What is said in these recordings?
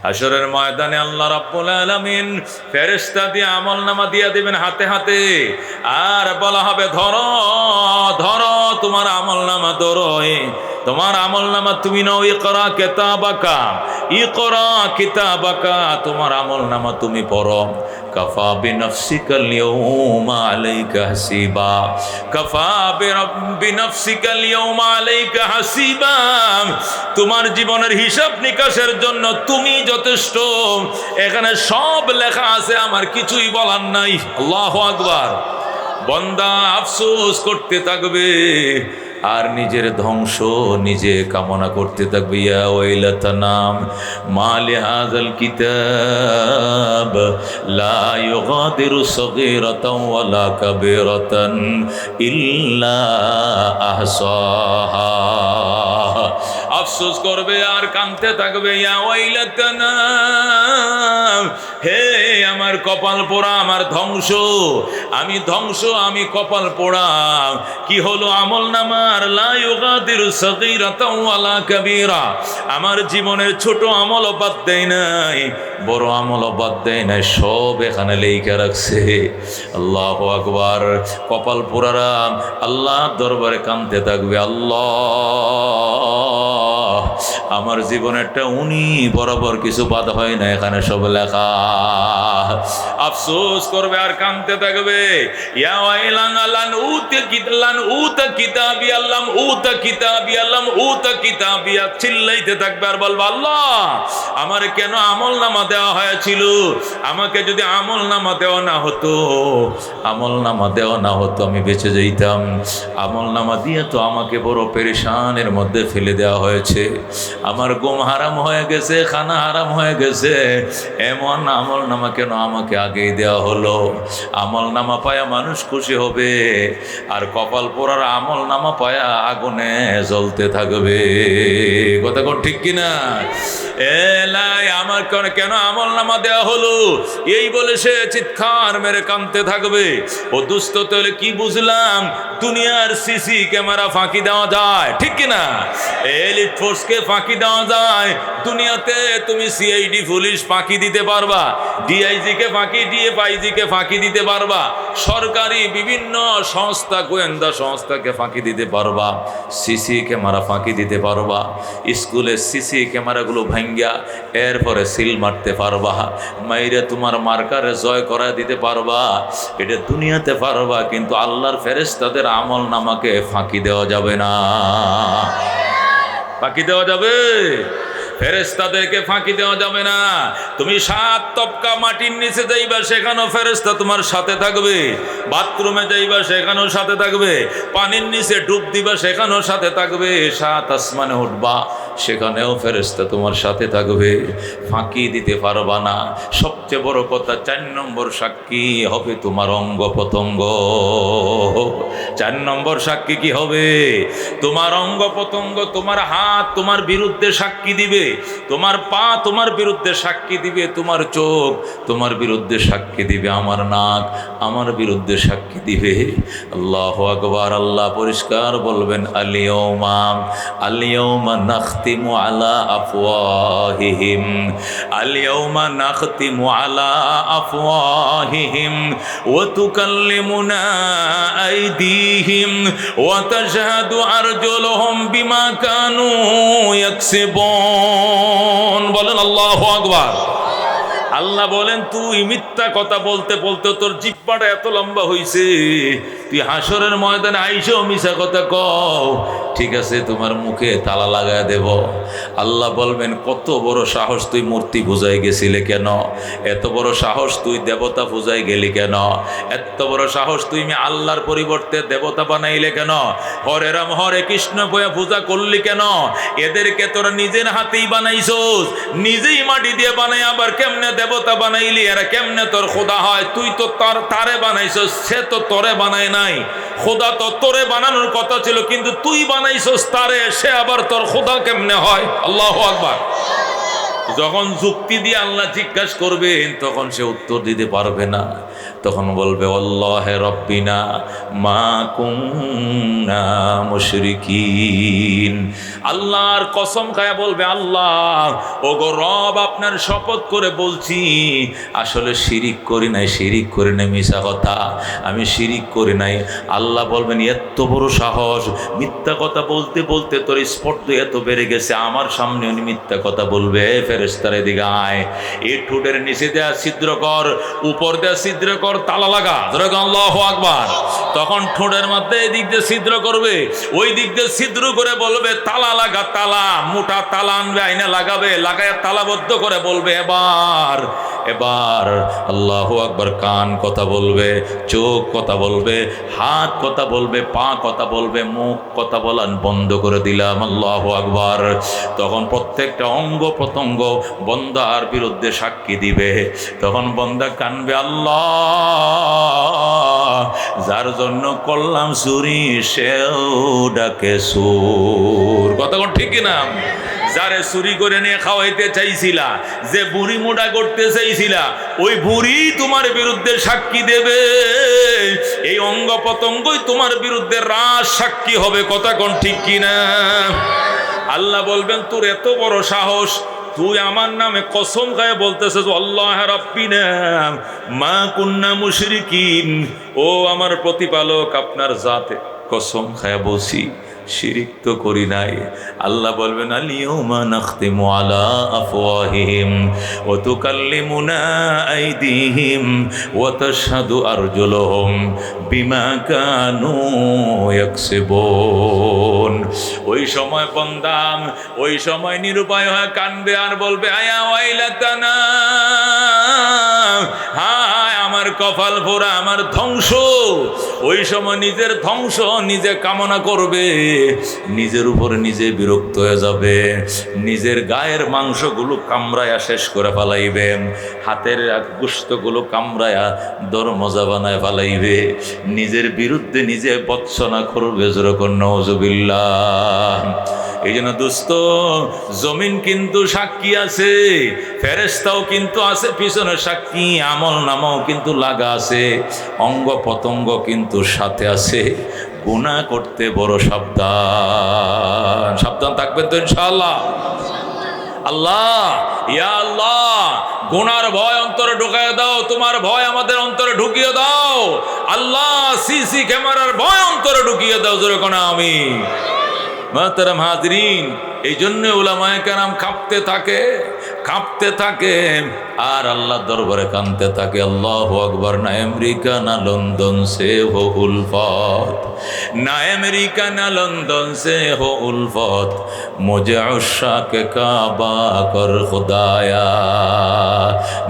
হাশরের ময়দানে আল্লাহ রাব্বুল আলামিন ফেরেশতা দিয়ে আমলনামা দিয়ে দিবেন হাতে হাতে, আর বলা হবে ধরো ধরো তোমার আমলনামা ধরো, তোমার আমলনামা তুমি নাও, ইকরা কিতাবাকা, ইকরা কিতাবাকা, তোমার আমলনামা তুমি পড়ো। কাফা বিনফসিকাল ইয়াউমা আলাইকা হাসিবা, কাফা বিনফসিকাল ইয়াউমা আলাইকা হাসিবা, তোমার জীবনের হিসাব নিকাশের জন্য তুমি যথেষ্ট। এখানে সব লেখা আছে, আমার কিছুই বলার নাই। আল্লাহু আকবার। বান্দা আফসোস করতে থাকবে আর নিজের ধ্বংস নিজে কামনা করতে থাকবে। ইয়া ওয়াইলাতানাম মা লিহাযাল কিতাব লা ইউগাদিরু সগীরাতাও ওয়ালা কাবীরাতান ইল্লা আহসাহা। আফসোস করবে আর কাঁদতে থাকবে। ইয়া ওয়াইলাতানা, হে আমার কপাল পোড়া, আমার ধ্বংস, আমি ধ্বংস, আমি কপাল পোড়া। কি হলো? আমলনামার লা ইউগাদিরু সগীরাতাও ওয়ালা কাবীরা, আমার জীবনের ছোট আমলও বাদ দেয় নাই, বড় আমলও বাদ দেয় নাই, সব এখানে লেখা রাখছে। আল্লাহু আকবার। কপাল পোড়ারা আল্লাহ দরবারে কাঁদতে থাকবে, আল্লাহ আমার জীবনেরটা উনি বরাবর কিছু বাদ হয় না, এখানে সব লেখা। আফসোস করবে আর কাঁদতে থাকবে। ইয়া ওয়াইলানা লান উতা কিতাবি আল্লাম উতা কিতাবি আল্লাম উতা কিতাবি, চিল্লাইতে থাকবে আর বলবে, আল্লাহ আমার কেন আমলনামা দেওয়া হয়েছিল? আমাকে যদি আমলনামা দেওয়া না হতো, আমলনামা দেওয়া না হতো, আমি বেঁচে যেতাম। আমলনামা দিয়ে তো আমাকে বড় পেরেশানের মধ্যে ফেলে দেওয়া হয়েছে। আমার ঘুম হারাম হয়ে গেছে, খানা হারাম হয়ে গেছে, এমন আমলনামা কেন আমাকে আগেই দেওয়া হলো? আমলনামা পায়া মানুষ খুশি হবে, আর কপাল পোড়ার আমলনামা পায়া আগুনে জ্বলতে থাকবে। কথা কোন ঠিক কিনা? এলাই আমার কেন আমলনামা দেওয়া হলো, এই বলে সে চিৎকার মেরে কাঁদতে থাকবে। ও দুস্থ, তাহলে কি বুঝলাম? দুনিয়ার সিসি ক্যামেরা ফাঁকি দেওয়া যায়, ঠিক কিনা? এলিট ফোর্সকে ফাঁকি দেওয়া যায়। দুনিয়াতে তুমি সিআইডি পুলিশ ফাঁকি দিতে পারবা, ডিআইজি কে ফাঁকি, ডিএফআইজি কে ফাঁকি দিতে পারবা, সরকারি বিভিন্ন সংস্থা, গোয়েন্দা সংস্থাকে ফাঁকি দিতে পারবা, সিসি ক্যামেরা ফাঁকি দিতে পারবা, স্কুলের সিসি ক্যামেরাগুলো ভাঙ্গিয়া এরপরে সিল মারতে পারবা, মাইরে তোমার মার্কারে জয় করা দিতে পারবা, এটা দুনিয়াতে পারবা। কিন্তু আল্লাহর ফেরেশতাদের আমলনামাকে ফাঁকি দেওয়া যাবে না। ফাঁকি দেওয়া যাবে? ফেরেশতাদেরকে ফাঁকি দেওয়া যাবে না। তুমি 7 তবকা মাটির নিচে যাইবা, সেখানেও ফেরেশতা তোমার সাথে থাকবে। বাথরুমে যাইবা, সেখানেও সাথে থাকবে। পানির নিচে ডুব দিবা, সেখানেও সাথে থাকবে। 7 আসমানে উঠবা, সেখানেও ফেরেশতা তোমার সাথে থাকবে। ফাঁকি দিতে পারবা না। সবচেয়ে বড় কথা, 4 নম্বর সাক্ষী হবে তোমার অঙ্গ প্রত্যঙ্গ। 4 নম্বর সাক্ষী কি হবে? তোমার অঙ্গ প্রত্যঙ্গ। তোমার হাত তোমার বিরুদ্ধে সাক্ষী দিবে, তোমার পা তোমার বিরুদ্ধে সাক্ষী দিবে, তোমার চোখ তোমার বিরুদ্ধে সাক্ষী দিবে, আমার নাক আমার বিরুদ্ধে সাক্ষী দিবে। আল্লাহু আকবার। আল্লাহ পরিষ্কার বলবেন, আলিয়াউমা নাখতিমু আলা আফওয়াহিহিম, আলিয়াউমা নাখতিমু আলা আফওয়াহিহিম ওয়া তুকাল্লিমুনা আইদিহিম ওয়া তাশহাদু আরজুলুহুম বিমা কানু ইয়াকসিবুন। বলেন আল্লাহু আকবার। আল্লাহ বলেন, তুই মিথ্যা কথা বলতে বলতে তোর জিহ্বাটা এত লম্বা হইছে, তুই হাসরের ময়দানে আইসেও মিছা কথা কও, ঠিক আছে তোমার মুখে তালা লাগায় দেব। আল্লাহ বলবেন, কত বড় সাহস, তুই মূর্তি পূজায় গেছিলে কেন? এত বড় সাহস তুই দেবতা পূজায় গেলি কেন? এত বড় সাহস তুই আল্লাহর পরিবর্তে দেবতা বানাইলে কেন? হরে রাম হরে কৃষ্ণ পূজা করলি কেন? এদেরকে তোরা নিজের হাতেই বানাইছস, নিজেই মাটি দিয়ে বানাই আবার কেমনে দেবতা বানাইলি? এরা কেমনে তোর খোদা হয়? তুই তো তারে বানাইছস, সে তো তোরে বানায় নাই। খোদা তো তোরে বানানোর কথা ছিল, কিন্তু তুই বানাইছস তারে, সে আবার তোর খোদা কেমনে হয়? আল্লাহু আকবার। যখন যুক্তি দিয়ে আল্লাহ জিজ্ঞাসা করবেন তখন সে উত্তর দিতে পারবে না, তখন বলবে আল্লাহে রব্বিনা মা কুন্না মুশরিকিন। আল্লাহর কসম খায়া বলবে আল্লাহ ওগো রব আপনার শপথ করে বলছি আসলে শিরিক করি নাই, শিরিক করি নাই, মিশা কথা, আমি শিরিক করি নাই। আল্লাহ বলবেন এত বড় সাহস, মিথ্যা কথা বলতে বলতে তোর স্পর্ধা এত বেড়ে গেছে, আমার সামনে উনি মিথ্যা কথা বলবে। ফেরেশতারা এদিকে আয়, এই ঠোঁটের নিচে দেয়া ছিদ্র কর, উপর দেয়া ছিদ্র কর, তালা লাগা, ধরে আল্লাহু আকবার। তখন ঠোঁটের মধ্যে এই দিক দিয়ে ছিদ্র করবে, ওই দিক দিয়ে ছিদ্র করে বলবে তালা লাগা, তালা, মোটা তালা আনবে, আইনে লাগাবে, লাগায় তালাবদ্ধ করে বলবে এবার এবার আল্লাহু আকবার। কান কথা বলবে, চোখ কথা বলবে, হাত কথা বলবে, পা কথা বলবে, মুখ কথা বলান বন্ধ করে দিলাম, আল্লাহু আকবার। তখন প্রত্যেকটা অঙ্গ প্রত্যঙ্গ বন্দার বিরুদ্ধে সাক্ষী দিবে। তখন বন্দা কানবে আল্লাহ যার জন্য করলাম চুরি সেও ডাকে সুর। কতক্ষণ ঠিক কিনা? যারে চুরি করে নিয়ে খাওয়াইতে চাইছিলা, যে বুড়ি মোটা করতে চাইছিলা, ওই বুড়ি তোমার বিরুদ্ধে সাক্ষী দেবে। এই অঙ্গ প্রত্যঙ্গই তোমার বিরুদ্ধে রাজ সাক্ষী হবে। কতক্ষণ ঠিক কিনা? আল্লাহ বলবেন তোর এত বড় সাহস, তুই আমার নামে কসম খায় বলতেছিস আল্লাহ রাব্বিনা মা কুন্না মুশরিকিন, ও আমার প্রতিপালক আপনার জাতে কসম খায় বলছি শিরিক তো করি নাই। আল্লাহ বলবেন আল-ইয়াউমা নাখতিমু আলা আফওয়াহিহিম ওয়া তুকাল্লিমুনা আইদিহিম ওয়া তাশহাদু আরজুলুহুম বিমা কানু ইয়াকসিবুন। ওই সময় বান্দা ওই সময় নিরুপায় হয়ে কানবে আর বলবে আয়া ওয়াইলাতানা, হায় আমার কপাল পোড়া, আমার ধ্বংস। ওই সময় নিজের ধ্বংস নিজে কামনা করবে, নিজের উপরে নিজে বিরক্ত হয়ে যাবে, নিজের গায়ের মাংসগুলো কামড়ায়া শেষ করে ফেলাইবে, হাতের গোশতগুলো কামড়ায়া দরমজা বানায় ফেলাইবে, নিজের বিরুদ্ধে নিজে বৎসনা করবে। যেরকম নাউজুবিল্লাহ। এই জন্য দোস্ত, জমিন কিন্তু সাক্ষী আছে, ফেরেশতাও কিন্তু আছে পিছনে সাক্ষী, আমল নামাও কিন্তু লাগা আছে, অঙ্গ প্রত্যঙ্গ কিন্তু সাথে আছে। গুনাহ করতে বড় সাবধান, সাবধান থাকবেন তো ইনশাআল্লাহ। আল্লাহ, ইয়া আল্লাহ, গুনার ভয় অন্তরে ঢুকিয়ে দাও, তোমার ভয় আমাদের অন্তরে ঢুকিয়ে দাও। আল্লাহ, সিসি ক্যামেরার ভয় অন্তরে ঢুকিয়ে দাও। যেরকম আমি মুহতারাম হাজরিন, এই জন্য উলামায়ে কেরাম কাঁপতে থাকে, কাঁপতে থাকে আর আল্লাহ দরবারে কাঁদতে থাকে। আল্লাহু আকবার। না আমেরিকা না লন্ডন সে হো উলফত, না আমেরিকা না লন্ডন সে হো উলফত, মুঝে উশাকে কাবা কর খুদায়া,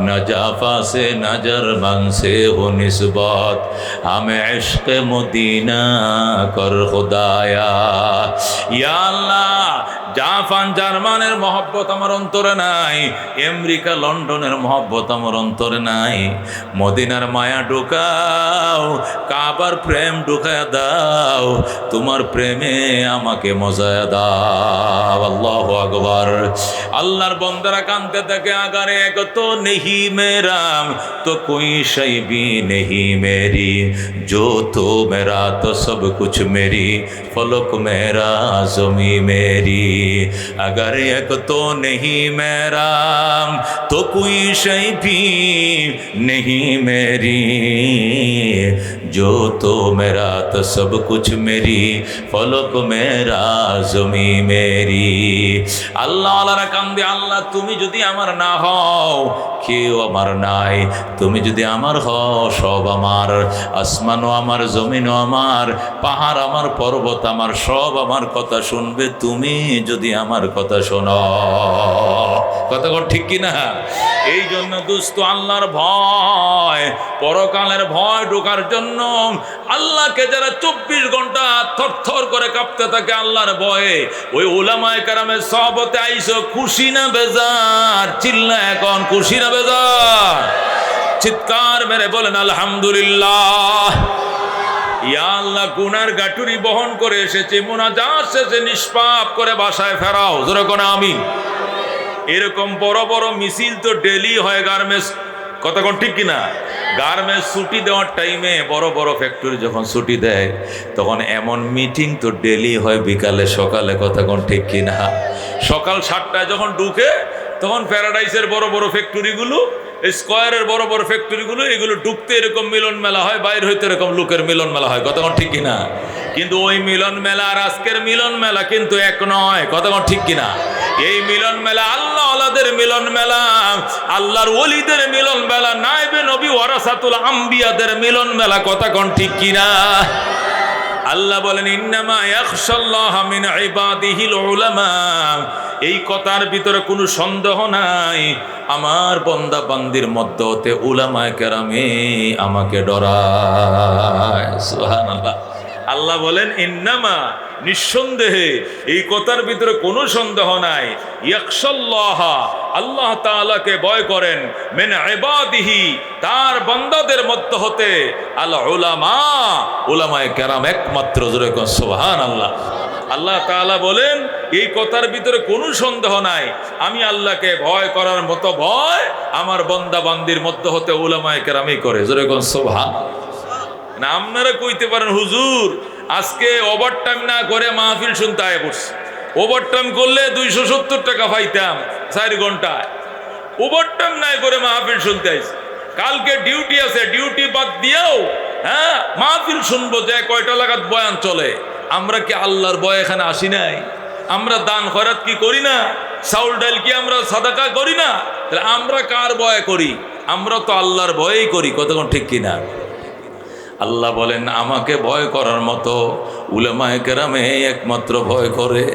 না জাফা সে না জার্মান সে হো নিসবত, হামে ইশকে মদিনা কর খুদায়া। ইয়া আল্লাহ, জাপান জার্মানের মহব্বত আমার অন্তরে নাই, আমেরিকা লন্ডনের মহব্বত আমার অন্তরে নাই। মদিনার মায়া ঢুকাও, কাবার প্রেম ঢুকায়া দাও, তোমার প্রেমে আমাকে মজায়া দাও। আল্লাহু আকবার। আল্লাহর বন্দারা কাঁদতে থাকে, আগারে এক তো নেহি মেরা তো কোই শৈ ভি নেহি মেরি, जो तो मेरा तो सब कुछ मेरी, फलक मेरा ज़मी मेरी, अगर एक तो नहीं मेरा तो कोई शै भी नहीं मेरी, जो तो मेरा तो सब कुछ मेरी, फलक मेरा ज़मी मेरी। আল্লাহ আল্লাহরা কান্দে, আল্লাহ তুমি যদি আমার না হও কেউ আমার নাই, তুমি যদি আমার হও সব আমার, আসমানও আমার, জমিনও আমার, পাহাড় আমার, পর্বত আমার, সব আমার কথা শুনবে তুমি যদি আমার কথা শোনো। কথা ঠিক কিনা? এই জন্য দোস্ত, আল্লাহর ভয়, পরকালের ভয় ঢোকার জন্য আল্লাহকে যারা 24 ঘন্টা থরথর করে কাঁপতে থাকে আল্লাহর ভয়ে, ওই উলামায়ে কেরামের সহবতে আইসো, খুশি না বেজার? চিল্লা এখন, খুশি না বেজার? চিৎকার মেরে বলেন আলহামদুলিল্লাহ। ইয়া আল্লাহ, গুনার গাটুরি বহন করে এসেছে, মুনাজাত শেষে নিষ্পাপ করে বাসায় ফেরাও। যেরকম আমিন। এরকম বড় বড় মিছিল তো ডেলি হয় গার্মেন্টস, কথা কোন ঠিক কিনা? গার্মেন্টস ছুটি দেওয়ার টাইমে বড় বড় ফ্যাক্টরি যখন ছুটি দেয় তখন এমন মিটিং তো ডেলি হয় বিকালে সকালে, কথা কোন ঠিক কিনা? সকাল 7টায় যখন ঢুকে তখন প্যারাডাইসের বড় বড় ফ্যাক্টরিগুলো, স্কয়ারের বড় বড় ফ্যাক্টরিগুলো, এগুলো ঢুকতে এরকম মিলন মেলা হয়, বাইর হইতে এরকম লোকের মিলন মেলা হয়, কথা কোন ঠিক কিনা? কিন্তু ওই মিলন মেলা আর আজকের মিলন মেলা কিন্তু এক নয়, কথা কোন ঠিক কিনা? এই মিলন মেলা আল্লাহ আল্লাহদের মিলন মেলা, আল্লাহর ওলিদের মিলন মেলা, নাইবে নবী ওয়ারাসাতুল আম্বিয়াদের মিলন মেলা, কথা কোন ঠিক কিনা? আল্লাহ বলেন ইন্নামা ইয়াখশাল্লাহা মিন ইবাদিহিল উলামা। এই কথার ভিতরে কোনো সন্দেহ নাই, আমার বান্দা বান্দির মধ্য হতে উলামায়ে কেরামে আমাকে ডরায়। সুবহানাল্লাহ। আল্লাহ বলেন ইন্নামা, নিঃসন্দেহে, এই কথার ভিতরে কোনো সন্দেহ নাই, ইয়াখশাল্লাহ, আল্লাহ তাআলাকে ভয় করেন, মিন ইবাদিহি, তার বান্দাদের মধ্য হতে, আল উলামা, উলামায়ে কেরাম একমাত্র। জোরে কোন সুবহানাল্লাহ। আল্লাহ তাআলা বলেন এই কথার ভিতরে কোনো সন্দেহ নাই, আমি আল্লাহকে ভয় করার মতো ভয় আমার বান্দা বান্দির মধ্য হতে উলামায়ে কেরামই করে। জোরে কোন সুবহানাল্লাহ। না আপনারা কইতে পারেন হুজুর আজকে ওভারটাইম না করে মাহফিল শুনতে আয় পড়ছি, ওভারটাইম করলে 270 টাকা পাইতাম 4 ঘন্টায়, ওভারটাইম নাই করে মাহফিল শুনতে আইছি। কালকে ডিউটি আছে, ডিউটি বাদ দিয়েও মাহফিল শুনবো, যে কয়টা লাগাত বয়ান চলে। আমরা কি আল্লাহর ভয় এখানে আসি নাই? আমরা দান খয়রাত কি করি না? চাউল ডাল কি আমরা সাদাকা করি না? তাহলে আমরা কার ভয় করি? আমরা তো আল্লাহর ভয়েই করি, কতক্ষণ ঠিক কিনা? আল্লাহ বলেন আমাকে ভয় করার মতো উলামায়ে কেরামে একমাত্র ভয় করে।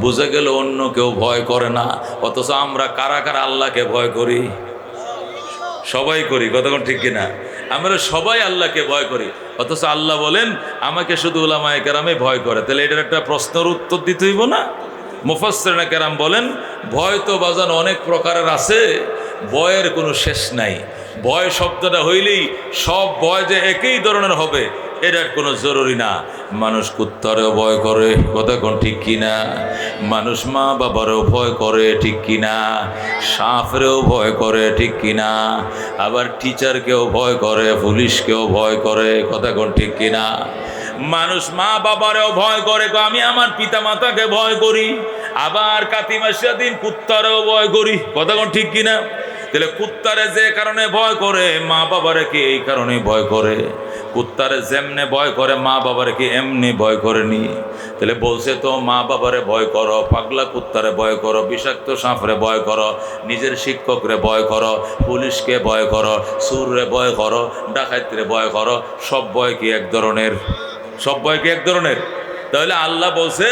বুঝে গেল অন্য কেউ ভয় করে না, অথচ আমরা কারা কারা আল্লাহকে ভয় করি? সবাই করি, কতক্ষণ ঠিক কিনা? আমরা সবাই আল্লাহকে ভয় করি, অথচ আল্লাহ বলেন আমাকে শুধু উলামায়ে কেরামে ভয় করে। তাহলে এটার একটা প্রশ্নের উত্তর দিতে হইব না? মুফাসসিরিনে কেরাম বলেন ভয় তো বাজান অনেক প্রকারের আছে, ভয়ের কোনো শেষ নাই। ভয় শব্দটা হইলেই সব ভয় যে একই ধরনের হবে এটার কোনো জরুরি না। মানুষ কুত্তারেও ভয় করে, কথা কোন ঠিক কিনা? মানুষ মা বাবারেও ভয় করে, ঠিক কিনা? সাপরেও ভয় করে, ঠিক কিনা? আবার টিচারকেও ভয় করে, পুলিশকেও ভয় করে, কথা কোন ঠিক কিনা? মানুষ মা বাবারেও ভয় করে, আমি আমার পিতা মাতাকে ভয় করি। আবার কাতিমাসিয়া দিন কুত্তারেও ভয় করি, কথা কোন ঠিক কিনা? তাহলে কুত্তারে যে কারণে ভয় করে, মা বাবারে কি এই কারণে ভয় করে? কুত্তারে যেমনে ভয় করে মা বাবারে কি এমনি ভয় করেনি? তাহলে বলছে তো মা বাবারে ভয় করো, পাগলা কুত্তারে ভয় করো, বিষাক্ত সাপরে ভয় করো, নিজের শিক্ষকরে ভয় করো, পুলিশকে ভয় করো, চোররে ভয় করো, ডাকাইতরে ভয় করো। সব ভয় কি এক ধরনের? সব ভয় কি এক ধরনের? তাহলে আল্লাহ বলছে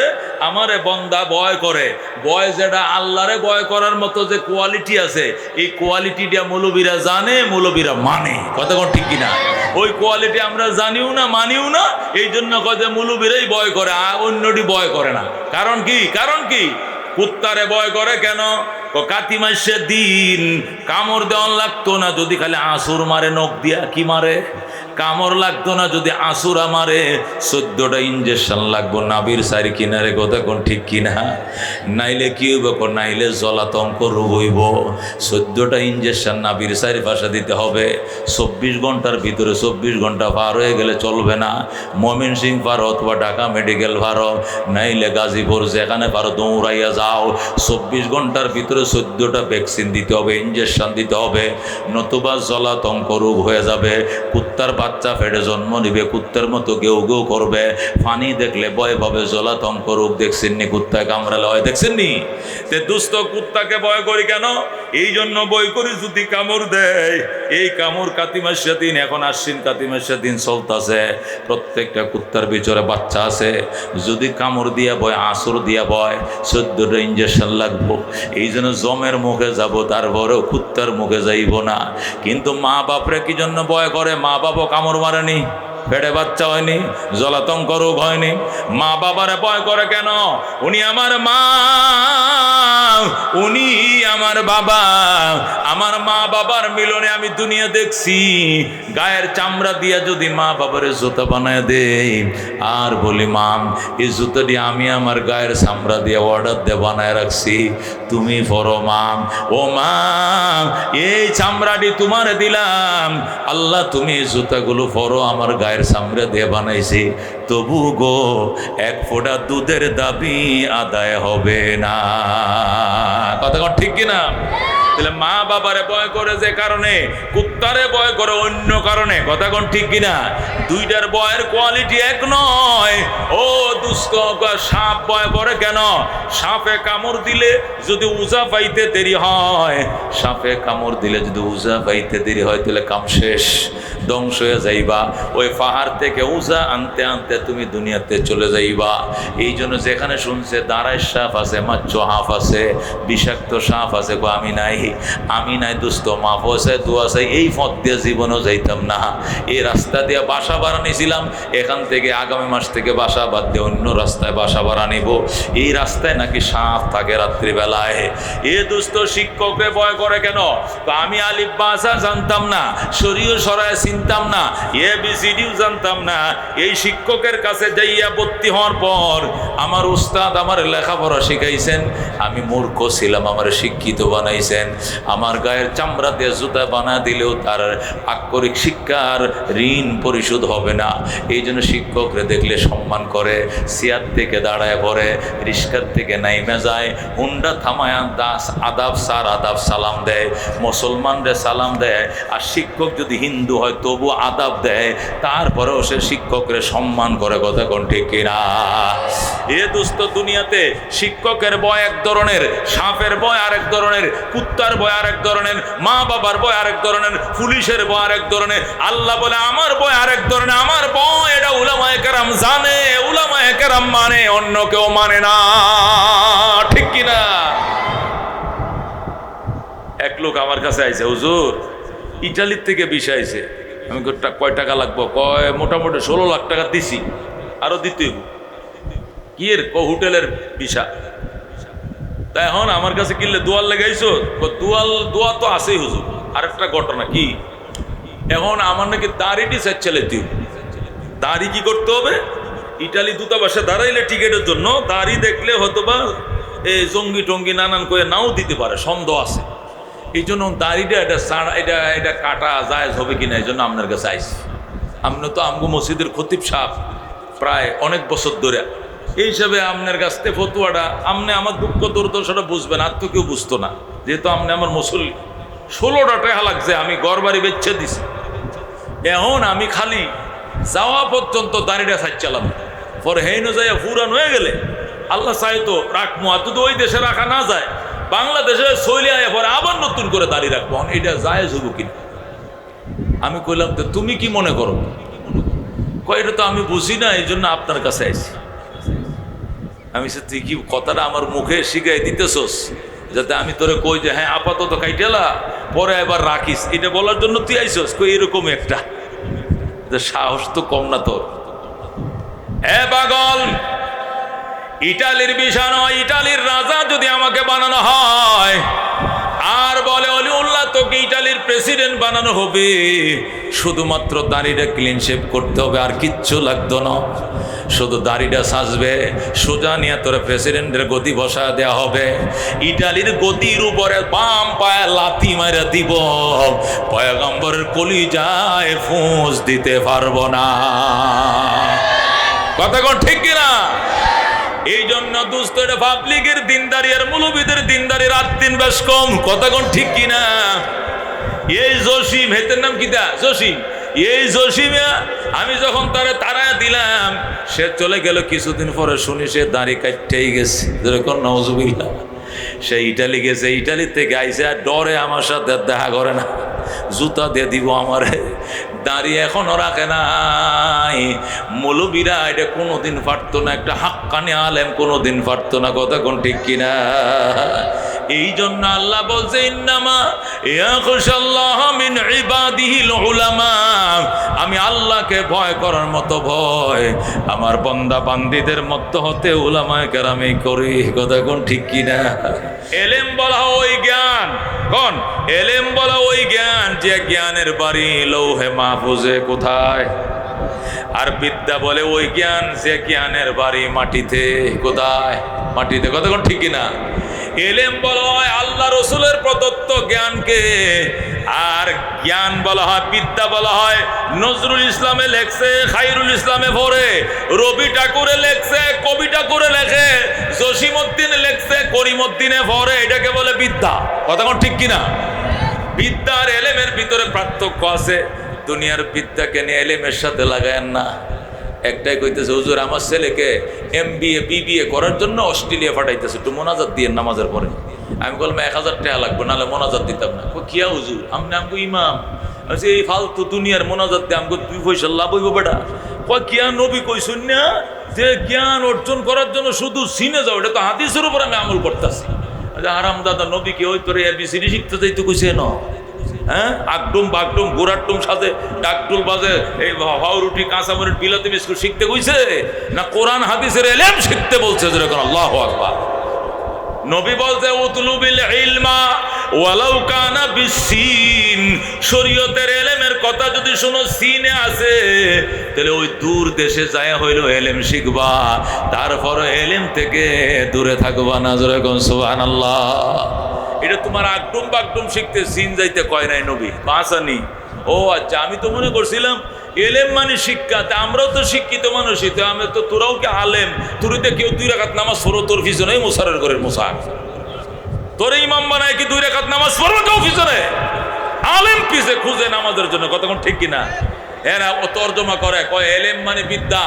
আমারে বন্দা ভয় করে। ভয় যেটা আল্লাহরে ভয় করার মতো যে কোয়ালিটি আছে, এই কোয়ালিটিটা মৌলবীরা জানে, মৌলবীরা মানে, কথা কোন ঠিক কিনা? ওই কোয়ালিটি আমরা জানিও না, মানিও না, এই জন্য কয় যে মৌলবীরাই ভয় করে, অন্যটি ভয় করে না। কারণ কি? কারণ কি? কুত্তারে ভয় করে কেন? কাতিমাসে দিন কামড় দেওয়ান লাগতো না যদি খালি আসুর মারে, নখ দিয়া কি মারে? কামড় লাগতো না যদি আসুরা মারে, 14টা ইঞ্জেকশন লাগবো নাবির সারি কিনারে, কথা কোন ঠিক কিনা? নাইলে কি হইব? নাইলে জলাতঙ্ক রোগ হইব। 14টা ইঞ্জেকশন নাবির সারি পাশে দিতে হবে। 24 ঘন্টার ভিতরে 24 ঘন্টা পার হয়ে গেলে চলবে না। ময়মনসিংহ পারো অথবা ঢাকা মেডিকেল পারো, নাইলে গাজীপুর যেখানে পারো দৌড়াইয়া যাও। 24 ঘন্টার ভিতরে 14টা ভ্যাকসিন দিতে হবে, ইঞ্জেকশন দিতে হবে, নতুবা জলাতঙ্ক রোগ হয়ে যাবে। কুত্তার বাচ্চা ফেটে জন্ম নিবে, কুত্তার মতো গেউ গেউ করবে, পানি দেখলে ভয় পাবে, জলাতঙ্ক রোগ। দেখছেননি কুত্তায় কামড়ালে হয়? দেখছেননি? তে দুস্থ কুত্তাকে ভয় করি কেন? এই জন্য ভয় করি যদি কামড় দেয়। এই কামড় কাতিমাসের দিন, এখন আশ্বিন কাতিমাসের দিন চলতেছে, প্রত্যেকটা কুত্তার ভিতরে বাচ্চা আছে। যদি কামড় দিয়া ভয়, আসর দিয়া ভয়, 14টা ইঞ্জেকশন লাগবো। এই জন্য জমের মুখে যাব, তারপরেও কুত্তার মুখে যাইব না। কিন্তু মা বাপরে কি জন্য ভয় করে? মা বাবা কামড় মারেনি, পেটে বাচ্চা হয়নি, জলাতঙ্ক রোগ হয়নি। মা বাবারে ভয় করে কেন? উনি আমার মা, উনি আমার বাবা। আমার মা বাবার মিলনে আমি দুনিয়া দেখছি, গায়ের চামড়া দিয়া যদি মা বাবার জুতা বানায় দেই আর বলি মা এই জুতাটি আমি আমার গায়ের চামড়া দিয়ে অর্ডার দিয়ে বানায় রাখছি, তুমি পরো মা। ও মা, এই চামড়াটি তোমার দিলাম, আল্লাহ তুমি এই জুতাগুলো পরো, আমার গায়ের চামড়া দিয়ে বানাইছি, তবু গো এক ফোঁটা দুধের দাবি আদায় হবে না। কথা ঠিক কিনা? তাহলে মা বাবারে ভয় করে যে কারণে, কুত্তারে ভয় করে অন্য কারণে। কথা কোন ঠিক কিনা? দুইটার ভয়ের কোয়ালিটি এক নয়। ও দুষ্ট, সাপ ভয় করে কেন? সাপে কামড় দিলে যদি উজা পাইতে দেরি হয়, সাপে কামড় দিলে যদি উজা পাইতে দেরি হয় তাহলে কাম শেষ, ধ্বংস হয়ে যাইবা। ওই পাহাড় থেকে উজা আনতে আনতে তুমি দুনিয়াতে চলে যাইবা। এই জন্য যেখানে শুনছে দাঁড়ায় সাপ আছে, মাচ্ছ হাফ আছে, বিষাক্ত সাপ আছে, আমি নাই, আমি নাই দোস্ত, মাফ আছে, দোয়া আছে, এই পথ দিয়ে জীবনও যাইতাম না। এই রাস্তা দিয়ে বাসা ভাড়া নিয়েছিলাম, এখান থেকে আগামী মাস থেকে বাসা বাদ দিয়ে অন্য রাস্তায় বাসা ভাড়া নিব। এই রাস্তায় নাকি সাপ থাকে রাত্রিবেলায়। এ দোস্ত, শিক্ষককে ভয় করে কেন? আমি আলিফ বাসা জানতাম না, শরীয় সরায় চিনতাম না, ABCDও জানতাম না। এই শিক্ষকের কাছে যাইয়া ভর্তি হওয়ার পর আমার উস্তাদ আমার লেখাপড়া শিখাইছেন, আমি মূর্খ ছিলাম, আমার শিক্ষিত বানাইছেন। আমার গায়ের চামড়া দিয়ে জুতা বানা দিলেও তার আক্ষরিক শিক্ষার ঋণ পরিশোধ হবে না। এই জন্য শিক্ষকরে দেখলে সম্মান করে, চেয়ার থেকে দাঁড়ায় পড়ে, রিস্কার থেকে নাইমে যায়, হুন্ডা থামায় দাস আদাব স্যার আদাব সালাম দেয়, মুসলমানরে সালাম দেয়। আর শিক্ষক যদি হিন্দু হয় তবু আদাব দেয়, তারপরেও সে শিক্ষকরে সম্মান করে। কথা কোন ঠিক কিনা? এ দোস্ত, দুনিয়াতে শিক্ষকের ভয় এক ধরনের, সাপের ভয় আরেক ধরনের, কুত্তার ভয় আরেক ধরনের, মা বাবার ভয় আরেক ধরনের, পুলিশের ভয় আরেক ধরনের। আল্লাহ বলে আমার ভয় আরেক ধরনের। আমার ভয় এটা উলামায়ে কেরাম জানে, উলামায়ে কেরাম মানে, অন্য কেউ মানে না। ঠিক কিনা? এক লোক আমার কাছে আইছে, হুজুর ইটালির থেকে বিষয় আইছে। আমি কয় টাকা লাগবো? কয় মোটামুটি 16 লাখ টাকা দিছি, আরো দিতে কি এর হোটেলের বিষা। তা এখন আমার কাছে কিনলে দোয়াল লাগাইছো? দোয়া তো আছেই হুজুর। আরেকটা ঘটনা কি, এখন আমার নাকি দাড়িটি চাচ্ছেলে তুই দাড়ি কি করতে হবে? ইটালি দূতাবাসে দাঁড়াইলে টিকেটের জন্য দাড়ি দেখলে হয়তো বা এই জঙ্গি টঙ্গি নানান করে নাও দিতে পারে, সন্দেহ আছে। এই জন্য দাড়িটা এটা কাটা জায়েজ হবে কিনা, এই জন্য আপনার কাছে আইসি। আপনি তো আমগো মসজিদের খতিব সাহেব প্রায় অনেক বছর ধরে, এই হিসাবে আপনার কাছ থেকে ফতুয়াটা, আপনি আমার দুঃখ দুর্দশাটা বুঝবেন, আর তো কেউ বুঝতো না, যেহেতু আপনি আমার মুসল্লি। 16টা টাকা লাগছে, আমি ঘর বাড়ি বেচে দিছি। এখন আমি খালি যাওয়া পর্যন্ত দাঁড়িয়ে চাইছিলাম, পরে হেইনো যাইয়া ফুরান হয়ে গেলে আল্লাহ চাইতো রাখবো, আর তো ওই দেশে রাখা না যায়, বাংলাদেশে চলে আয়া পরে আবার নতুন করে দাঁড়িয়ে রাখবো। এটা জায়েজ হবো কিনা? আমি কইলাম তো তুমি কি মনে করো? কয় এটা তো আমি বুঝি না, এই জন্য আপনার কাছে আইছি। আমি তুই কি কথাটা আমার মুখে শিখাই দিতেছস, যাতে আমি তোরে কই যে হ্যাঁ আপাতত কাইটেলা, পরে এবার রাখিস, এটা বলার জন্য তুই আইসস? কই এরকম একটা সাহস তো কম না তোর। এ পাগল, ইটালির বিষা নয়, ইটালির রাজা যদি আমাকে বানানো হয় আর বলে অলিউল্লাহ তোকে ইটালির প্রেসিডেন্ট বানানো হবে, শুধুমাত্র দাড়িটা ক্লিন শেভ করতে হবে, আর কিচ্ছু লাগতো না, শুধু দাড়িটা সাজবে, সোজা নিয়ে তোরা প্রেসিডেন্টের গদি বসা দেওয়া হবে। ইটালির গদির উপরে বাম পায়ে লাথি মারা দিব, পয়গম্বরের কলিজায় ফুঁস দিতে পারবো না। কথা কোন ঠিক কিনা? এই জন্য দোস্ত, এটা পাবলিকের দিনদারি আর মৌলবীদের দিনদারি রাত দিন বেশ কম। কথা কোন ঠিক কিনা? এই জসিম, হেতের নাম কিতা? জসিম। এই জসিমে আমি যখন তারে তাড়ায় দিলাম, সে চলে গেল, কিছুদিন পরে শুনি সে দাড়ি কাটতেই গেছে। যেরকম নওজুবিল্লাহ, সে ইটালি গেছে, ইটালি থেকে আইসে, আর ডরে আমার সাথে দেখা করে না, জুতা দিয়ে দিব আমারে। দাড়ি এখনো রাখে নাই। মৌলবীরা এটা কোনোদিন পারতো না, একটা হাক্কানি আলেম কোনোদিন পারতো না। কথা কোন ঠিক কিনা? এই জন্য আল্লাহ বলছে ইন্নামা ইয়াখশাল্লাহ মিন ইবাদিহিল উলামা, আমি আল্লাহকে ভয় করার মতো ভয় আমার বান্দা বান্দীদের মধ্য হতে উলামায়ে কেরামই করি। কথা কোন ঠিক কিনা? এলেম বলা ওই জ্ঞান, কোন এলেম বলা ওই জ্ঞান যে জ্ঞানের বাড়ি লৌহে মাহফুজে। কোথায়? আর বিদ্যা বলে ওই জ্ঞান যে জ্ঞানের বাড়ি মাটিতে। কোথায়? মাটিতে। কথা কোন ঠিক কিনা? এলেম বলা হয় আল্লাহ রসুলের প্রদত্ত জ্ঞানকে, আর জ্ঞান বলা হয়, বিদ্যা বলা হয় নজরুল ইসলামে লেখছে, খাইরুল ইসলামে ভরে, রবি ঠাকুরে লেখছে, কবি ঠাকুরে লেখে, জসিমউদ্দিনে লেখছে, করিমউদ্দিনে ভরে, এটাকে বলে বিদ্যা। কথা কোন ঠিক কিনা? বিদ্যা আর এলেমের ভিতরে পার্থক্য আছে। দুনিয়ার বিদ্যাকে নিয়ে এলেমের সাথে লাগায়েন না। একটাই কইতেছে, হুজুর আমার ছেলেকে MBA BBA করার জন্য অস্ট্রেলিয়া পাঠাইতেছে, একটু মোনাজাত দিয়ে নামাজের পরে। আমি বললাম 1000 টাকা লাগবে, নাহলে মোনাজাত দিতাম না। কিয়া হুজুর, আপনি আমগো ইমাম, এই ফালতু দুনিয়ার মোনাজাত দিয়ে আমগো 2 পয়সা লাভ হইব বেটা। কিয়া নবী কইছেন না যে জ্ঞান অর্জন করার জন্য শুধু সিনে যাও, এটা তো হাদিসের উপর আমি আমল করতেছি। আরাম দাদা নবী কি ওই তোরে ABCD শিখতে যাইতে কইছে না? হ্যাঁ, আগডুম বাগডুম গোড়াটুম সাথে ডাকডুল বাজে, এই হাওরুটি কাঁচামরিচ বিলাতি বিস্কুট শিখতে কইছে না কোরআন হাদিসের এলেম শিখতে বলছে? যেরকম আল্লাহু আকবার। নবী বলছে উতলুবিল ইলমা ওয়ালাউ কানা বিসিন, শরীয়তের এলেমের কথা যদি শুনো সিনে আছে, তাহলে ওই দূর দেশে যায় হইলো এলেম শিখবা, তারপরে এলেম থেকে দূরে থাকবা না। যেরকম সুবহানাল্লাহ। এটা তোমার আগডুম বাগডুম শিখতে সিন যাইতে কয় নাই নবী, বাঁচানি। ও আচ্ছা, আমি তো মনে করছিলাম এলেম মানে শিক্ষা। তা আমরাও তো শিক্ষিত মানুষই তো, আমি তো, তোরাও কি আলেম? তুরিতে কেউ 2 রাকাত নামাজ পড়ো, তোর পিছনে মুসারের ঘরের মুসার, তোর ইমাম বানায় কি 2 রাকাত নামাজ পড়বো কেউ পিছনে? আলেম পিছে খুঁজে নামাজের জন্য। কতক্ষণ ঠিক কিনা? এরা ও তর্জমা করে, কয় এলেম মানে বিদ্যা।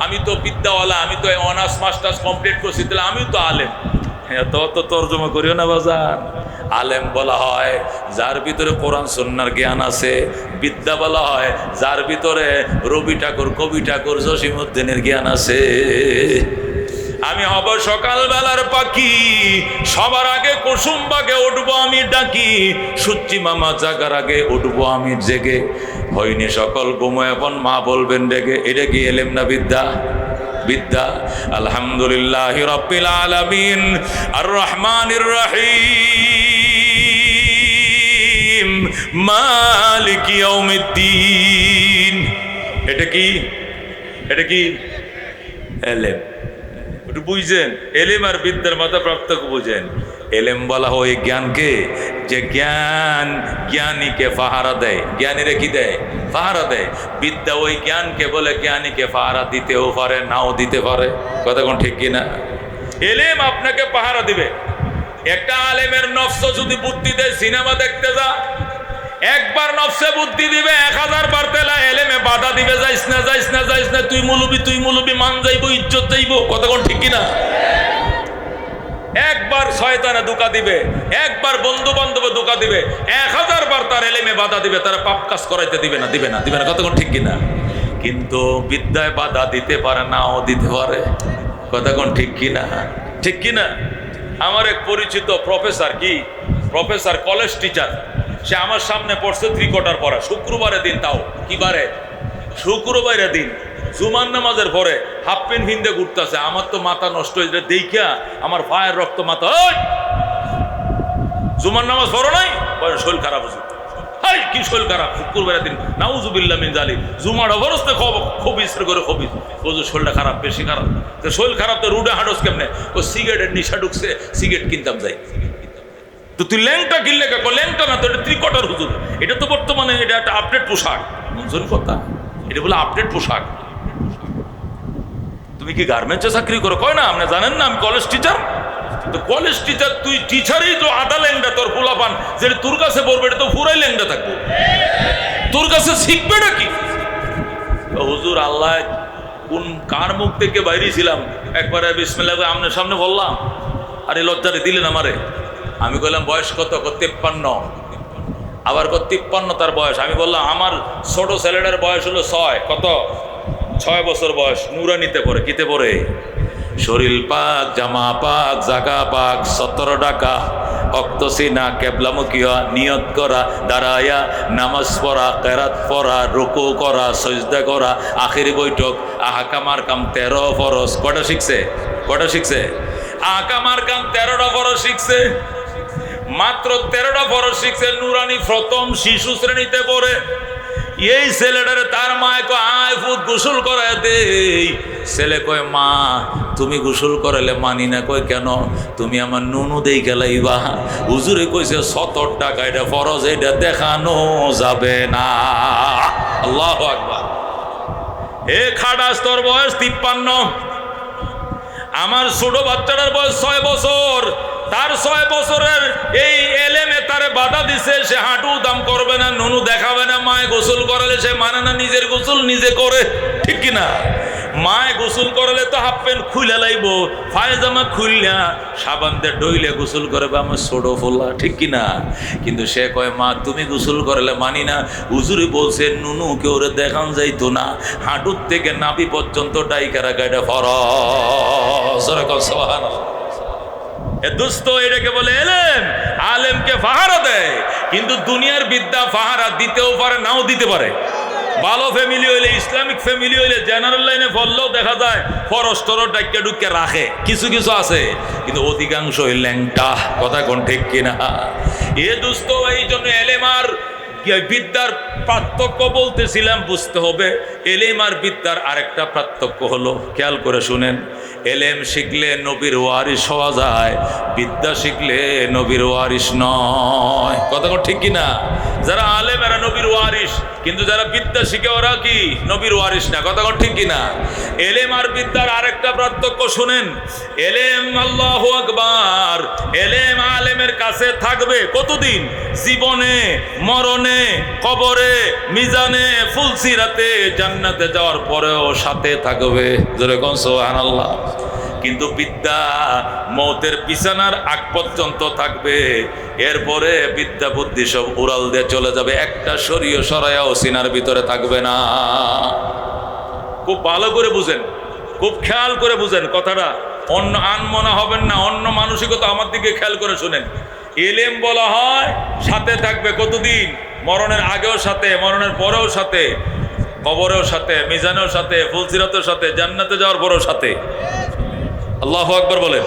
আমি তো বিদ্যাওয়ালা, আমি তো অনার্স মাস্টার্স কমপ্লিট করছি, তাহলে আমিও তো আলেম। অত তর্জমা করিও না বাজান। আলেম বলা হয় যার ভিতরে কোরআন সুন্নাহর জ্ঞান আছে। বিদ্যা বলা হয় যার ভিতরে রবি ঠাকুর, কবি ঠাকুর, জসিমউদ্দিনের জ্ঞান আছে। আমি হব সকালবেলার পাখি, সবার আগে কুসুমবাগে উঠবো আমি ডাকি, সূর্যি মামা জাগার আগে উঠবো আমি জেগে, হয়নি সকল ঘুমোয় এখন মা বলবেন ডেকে। এটা কি এলেম না বিদ্যা? বিদ্যা। আলহামদুলিল্লাহ রাব্বিল আলামিন আর রহমানির রহিম মালিক ইয়াউমিদ্দিন। এটা কি? এটা কি এলেম? একটু বুঝছেন? এলেম আর বিদ্যার মাথা পার্থক্য বুঝেন। এলেম বলা হয় জ্ঞানকে, যে জ্ঞান জ্ঞানীকে পাহারা দেয়। জ্ঞানীরা কি দেয়? পাহারা দেয়। বিদ্যা ওই জ্ঞানকে বলে জ্ঞানীকে পাহারা দিতেও পারে, নাও দিতে পারে। কথা কোন ঠিক কিনা? এলেম আপনাকে পাহারা দিবে। একটা আলেমের নফস যদি বুদ্ধি দেয় সিনেমা দেখতে যা, একবার নফসে বুদ্ধি দিবে, 1000 বার তেলা এলেমে বাধা দিবে, যাইস না যাইস না যাইস না, তুই মুলুবি, মান যাইব, ইজ্জত যাইব। কথা কোন ঠিক কিনা? একবার শয়তানে ধোঁকা দিবে, একবার বন্ধু বান্ধবে ধোঁকা দিবে, 1000 বার তার এলেমে বাধা দিবে, তারা পাপ কাজ করাইতে দিবে না, দিবে না, দিবে না। কথা কোন ঠিক কিনা? কিন্তু বিদ্যায় বাধা দিতে পারে, নাও দিতে পারে। কথা কোন ঠিক কিনা? ঠিক কিনা? আমার এক পরিচিত প্রফেসর, কি প্রফেসর, কলেজ টিচার, সে আমার সামনে পড়ছে 3 কোয়ার্টার পড়া, শুক্রবারের দিন, তাও কি বারে? শুক্রবারের দিন জুমার নামাজের পরে হাফ প্যান্ট ভিন্দে ঘুরতেছে। আমার তো মাথা নষ্ট হয়ে যায় দেখিয়া, আমার পায়ের রক্ত মাথা। জুমার নামাজ পড়ো নাই? শরীর খারাপ হচ্ছে। হাই কি শরীর খারাপ? শুক্রবারের দিন, নাউজুবিল্লাহ মিন জালিক। জুমার অবস্থা খবিস করে খবিস, ওজু শরীরটা খারাপ, বেশি খারাপ। তো শরীর খারাপ তো রুডে হাঁটস কেমনে? ও সিগারেটের নিশা ঢুকছে, সিগারেট কিনতাম যাই। তো তুই ল্যাংটা কিনলে কে? ল্যাংটা না তো, এটা 3 কোয়ার্টার হুজুর। এটা তো বর্তমানে এটা একটা আপডেট পোশাক। বুঝুন কথা, এটা বলে আপডেট পোশাক। তুমি কি গার্মেন্টসে চাকরি করো? কয় না, আপনি জানেন না আমি কলেজ টিচার। তো কলেজ টিচার, তুই টিচারই তো আধা ল্যাংটা, তোর পোলাপান যেটা তোর কাছে পড়বে এটা তো পুরাই ল্যাংটা থাকবো, তোর কাছে শিখবে নাকি? হুজুর আল্লাহ কোন কার মুখ থেকে বাইরেছিলাম, একবারে বিসমিল্লাহ আপনার সামনে বললাম, আরে লজ্জারে দিলেন আমারে। আমি বললাম বয়স কত? 53। আবার 53 তার বয়স। আমি বললাম আমার ছোট ছেলেটার বয়স হলো 6। কত? 6 বছর বয়স। নুরানিতে পড়ে। কিতে পড়ে? শরীর পাক, জামা পাক, জাগা পাক, 17 টাকা। অক্তসি না কেবলামুখী হওয়া, নিয়ত করা, দাঁড়ায়া নামাজ পড়া, কেরাত পড়া, রুকু করা, সজদা করা, আখিরি বৈঠক, আহকাম আরকাম 13 ফরজ। কটা শিখছে? কটা শিখছে? আহকাম আরকাম 13টা ফরজ শিখছে। মাত্র 13টা ফরজ শিখছে। নুরানি প্রথম শিশু শ্রেণীতে পড়ে। এই ছেলেটারে তার মায় কয় আয় ফুট গোসল করায় দেই। ছেলে কয় মা তুমি গোসল করালে মানি না। কয় কেন? তুমি আমার নুনু দেই গেলাইবা। হুজুরে কইছে 70 টাকা এটা ফরজ, এটা দেখানো যাবে না। আল্লাহু আকবার। এ খাটাস তোর বয়স 53, আমার ছোট বাচ্চাটার বয়স 6 বছর। তার 6 বছরের এই এলেমে তারে বাধা দিছে, সে হাঁটু দাম করবে না, নুনু দেখাবে না। মায় গোসল করালে সে মানে না, নিজের গোসল নিজে করে, ঠিক কিনা? মায় গোসল করালে তো হাফ প্যান্ট খুলে লাইব, পায়জামা খুললা সাবান দিয়ে ডইলে গোসল করবে আমার ছোট ফোলা, ঠিক কিনা? কিন্তু সে কয় মা তুমি গোসল করালে মানি না। হুজুরে বলছে নুনু কেউ দেখান যাইতো না, হাঁটুর থেকে নাভি পর্যন্ত ডাইকা রাখা এটা ফরজ। সুবহানাল্লাহ। এ দোস্ত, এটাকে বলে এলেম। আলেমকে ফাহারা দেয়, কিন্তু দুনিয়ার বিদ্যা ফাহারা দিতেও পারে, নাও দিতে পারে। ভালো ফ্যামিলি হইলে, ইসলামিক ফ্যামিলি হইলে জেনারেল লাইনে পড়লেও দেখা যায় ফরজ টরজ ডাক্কা ডুক্কে রাখে, কিছু কিছু আছে, কিন্তু অধিকাংশ ল্যাংটা। কথা কোন ঠিক কিনা? এ দোস্ত, এই জন্য এলেম আর বিদ্যার পার্থক্য বলতেছিলাম, বুঝতে হবে। এলেম আর বিদ্যার আরেকটা পার্থক্য হলো, খেয়াল করে শুনেন, এলেম শিখলে নবীর ওয়ারিস হওয়া যায়, বিদ্যা শিখলে নবীর ওয়ারিস নয়। কথা ঠিক কিনা? যারা আলেম এরা নবীর ওয়ারিস, কিন্তু যারা বিদ্যা শিখে ওরা কি নবীর ওয়ারিস না। কথা ঠিক কিনা? এলেম আর বিদ্যার আরেকটা পার্থক্য শুনেন। এলেম, আল্লাহু আকবার, এলেম আলেমের কাছে থাকবে কতদিন? জীবনে, মরণে, কবরে, মিজানে, ফুলসিরাতে, জান্নাতে যাওয়ার পরেও সাথে থাকবে। জোরে কোন সুবহানাল্লাহ। কিন্তু বিদ্যা মৌতের বিছানার আগ পর্যন্ত থাকবে, এরপরে বিদ্যা বুদ্ধি সব উড়াল দিয়ে চলে যাবে, একটা শরীয় সরায়াও সিনার ভিতরে থাকবে না। খুব ভালো করে বুঝেন, খুব খেয়াল করে বুঝেন কথাটা, অন্য আনমনা হবেন না, অন্য মানসিকতা আমার দিকে খেয়াল করে শুনেন। এলেম বলা হয় সাথে থাকবে কতদিন? মরণের আগেও সাথে, মরণের পরেও সাথে, কবরেও সাথে, মিজানেও সাথে, ফুলসিরাতের সাথে, জান্নাতে যাওয়ার পরেও সাথে। আল্লাহু আকবার বলেন।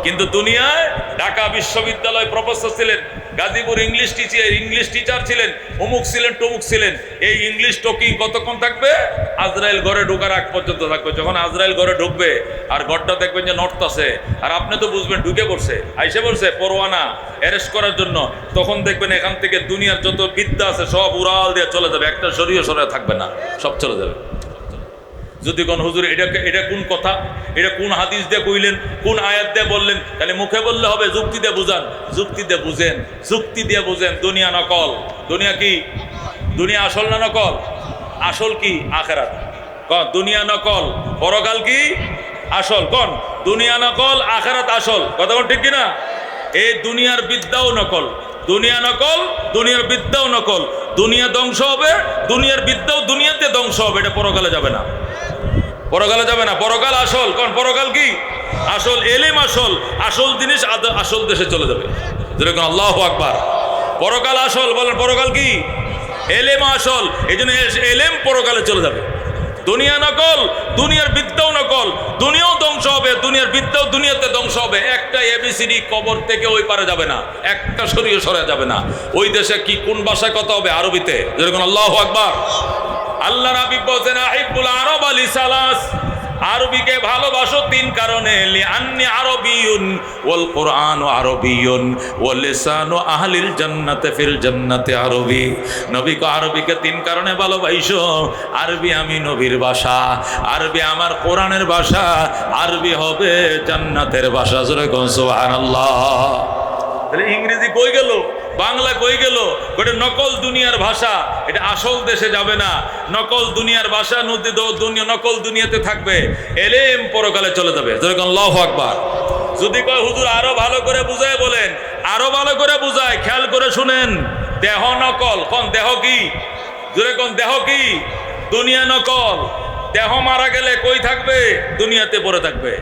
কিন্তু দুনিয়ায় ঢাকা বিশ্ববিদ্যালয় প্রফেসর ছিলেন, গাজীপুর ইংলিশ টিচার ছিলেন, অমুক ছিলেন, টমুক ছিলেন। এই ইংলিশ টকিং কতক্ষণ থাকবে? আজরাইল ঘরে ঢোকার আগ পর্যন্ত থাকবে। যখন আজরাইল ঘরে ঢুকবে আর ঘরটা দেখবেন যে নর্থ আছে, আর আপনি তো বুঝবেন ঢুকে পড়ছে, আইসে পড়ছে পরোয়ানা অ্যারেস্ট করার জন্য, তখন দেখবেন এখান থেকে দুনিয়ার যত বিদ্যা আছে সব উড়াল দিয়ে চলে যাবে, একটা শরীয় সরায় থাকবে না, সব চলে যাবে। যদি কোন হুজুর এটা কোন কথা, এটা কোন হাদিস দিয়ে কইলেন, কোন আয়াত দিয়ে বললেন, তাহলে মুখে বললে হবে? যুক্তি দিয়ে বুঝান, যুক্তি দিয়ে বুঝেন, যুক্তি দিয়ে বুঝেন। দুনিয়া নকল। দুনিয়া কি? দুনিয়া আসল না নকল? আসল কি? আখিরাত। কোন? দুনিয়া নকল, পরকাল কি? আসল। কোন? দুনিয়া নকল, আখিরাত আসল। কথা কোন ঠিক কিনা? এই দুনিয়ার বিদ্যাও নকল, দুনিয়া নকল, দুনিয়ার বিদ্যাও নকল। দুনিয়া ধ্বংস হবে, দুনিয়ার বিদ্যাও দুনিয়াতে ধ্বংস হবে, এটা পরকালে যাবে না, পরকালে যাবে না। পরকাল আসল। কোন? পরকাল কি? আসল। এলেম আসল, আসল জিনিস আসল দেশে চলে যাবে। যেরকম আল্লাহু আকবার। পরকাল আসল, বলেন পরকাল কি? এলেম আসল, এই জন্য এলেম পরকালে চলে যাবে। দুনিয়া নকল, দুনিয়ার বিদ্যাও নকল, দুনিয়াও ধ্বংস হবে, দুনিয়ার বিদ্যাও দুনিয়াতে ধ্বংস হবে। একটা এবিসিডি কবর থেকে ওই পারে যাবে না, একটা শরীয় সরে যাবে না। ওই দেশে কি কোন ভাষায় কথা হবে? আরবিতে। যেরকম আল্লাহু আকবার। আল্লাহ নবী বলেন আহিবুল আরব লিসালাস, আরবিকে ভালোবাসো 3 কারণে। লিআন্নি আরবিয়ুন ওয়াল কুরআন আরবিয়ুন ওয়াল লিসানু আহলিল জান্নাতি ফিল জান্নাতি আরবি। নবীকে আরবিকে 3 কারণে ভালোবাসো। আরবি আমি নবীর ভাষা, আরবি আমার কোরআনের ভাষা, আরবি হবে জান্নাতের ভাষা। জোরে কোন সুবহানাল্লাহ। তাহলে ইংরেজি কই গেল, বাংলা কই গেল? ওটা নকল দুনিয়ার ভাষা, এটা আসল দেশে যাবে না। নকল দুনিয়ার ভাষা নকল দুনিয়াতে থাকবে, এলেম পরকালে চলে যাবে। যেরকম আল্লাহু আকবার। যদি কয় হুজুর আরো ভালো করে বুঝায় বলেন, আরো ভালো করে বুঝায়, খেয়াল করে শুনেন। দেহ নকল। কোন? দেহ কি? জোরে কোন? দেহ কি? দুনিয়া নকল। দেহ মারা গেলে কই থাকবে? দুনিয়াতে পড়ে থাকবে।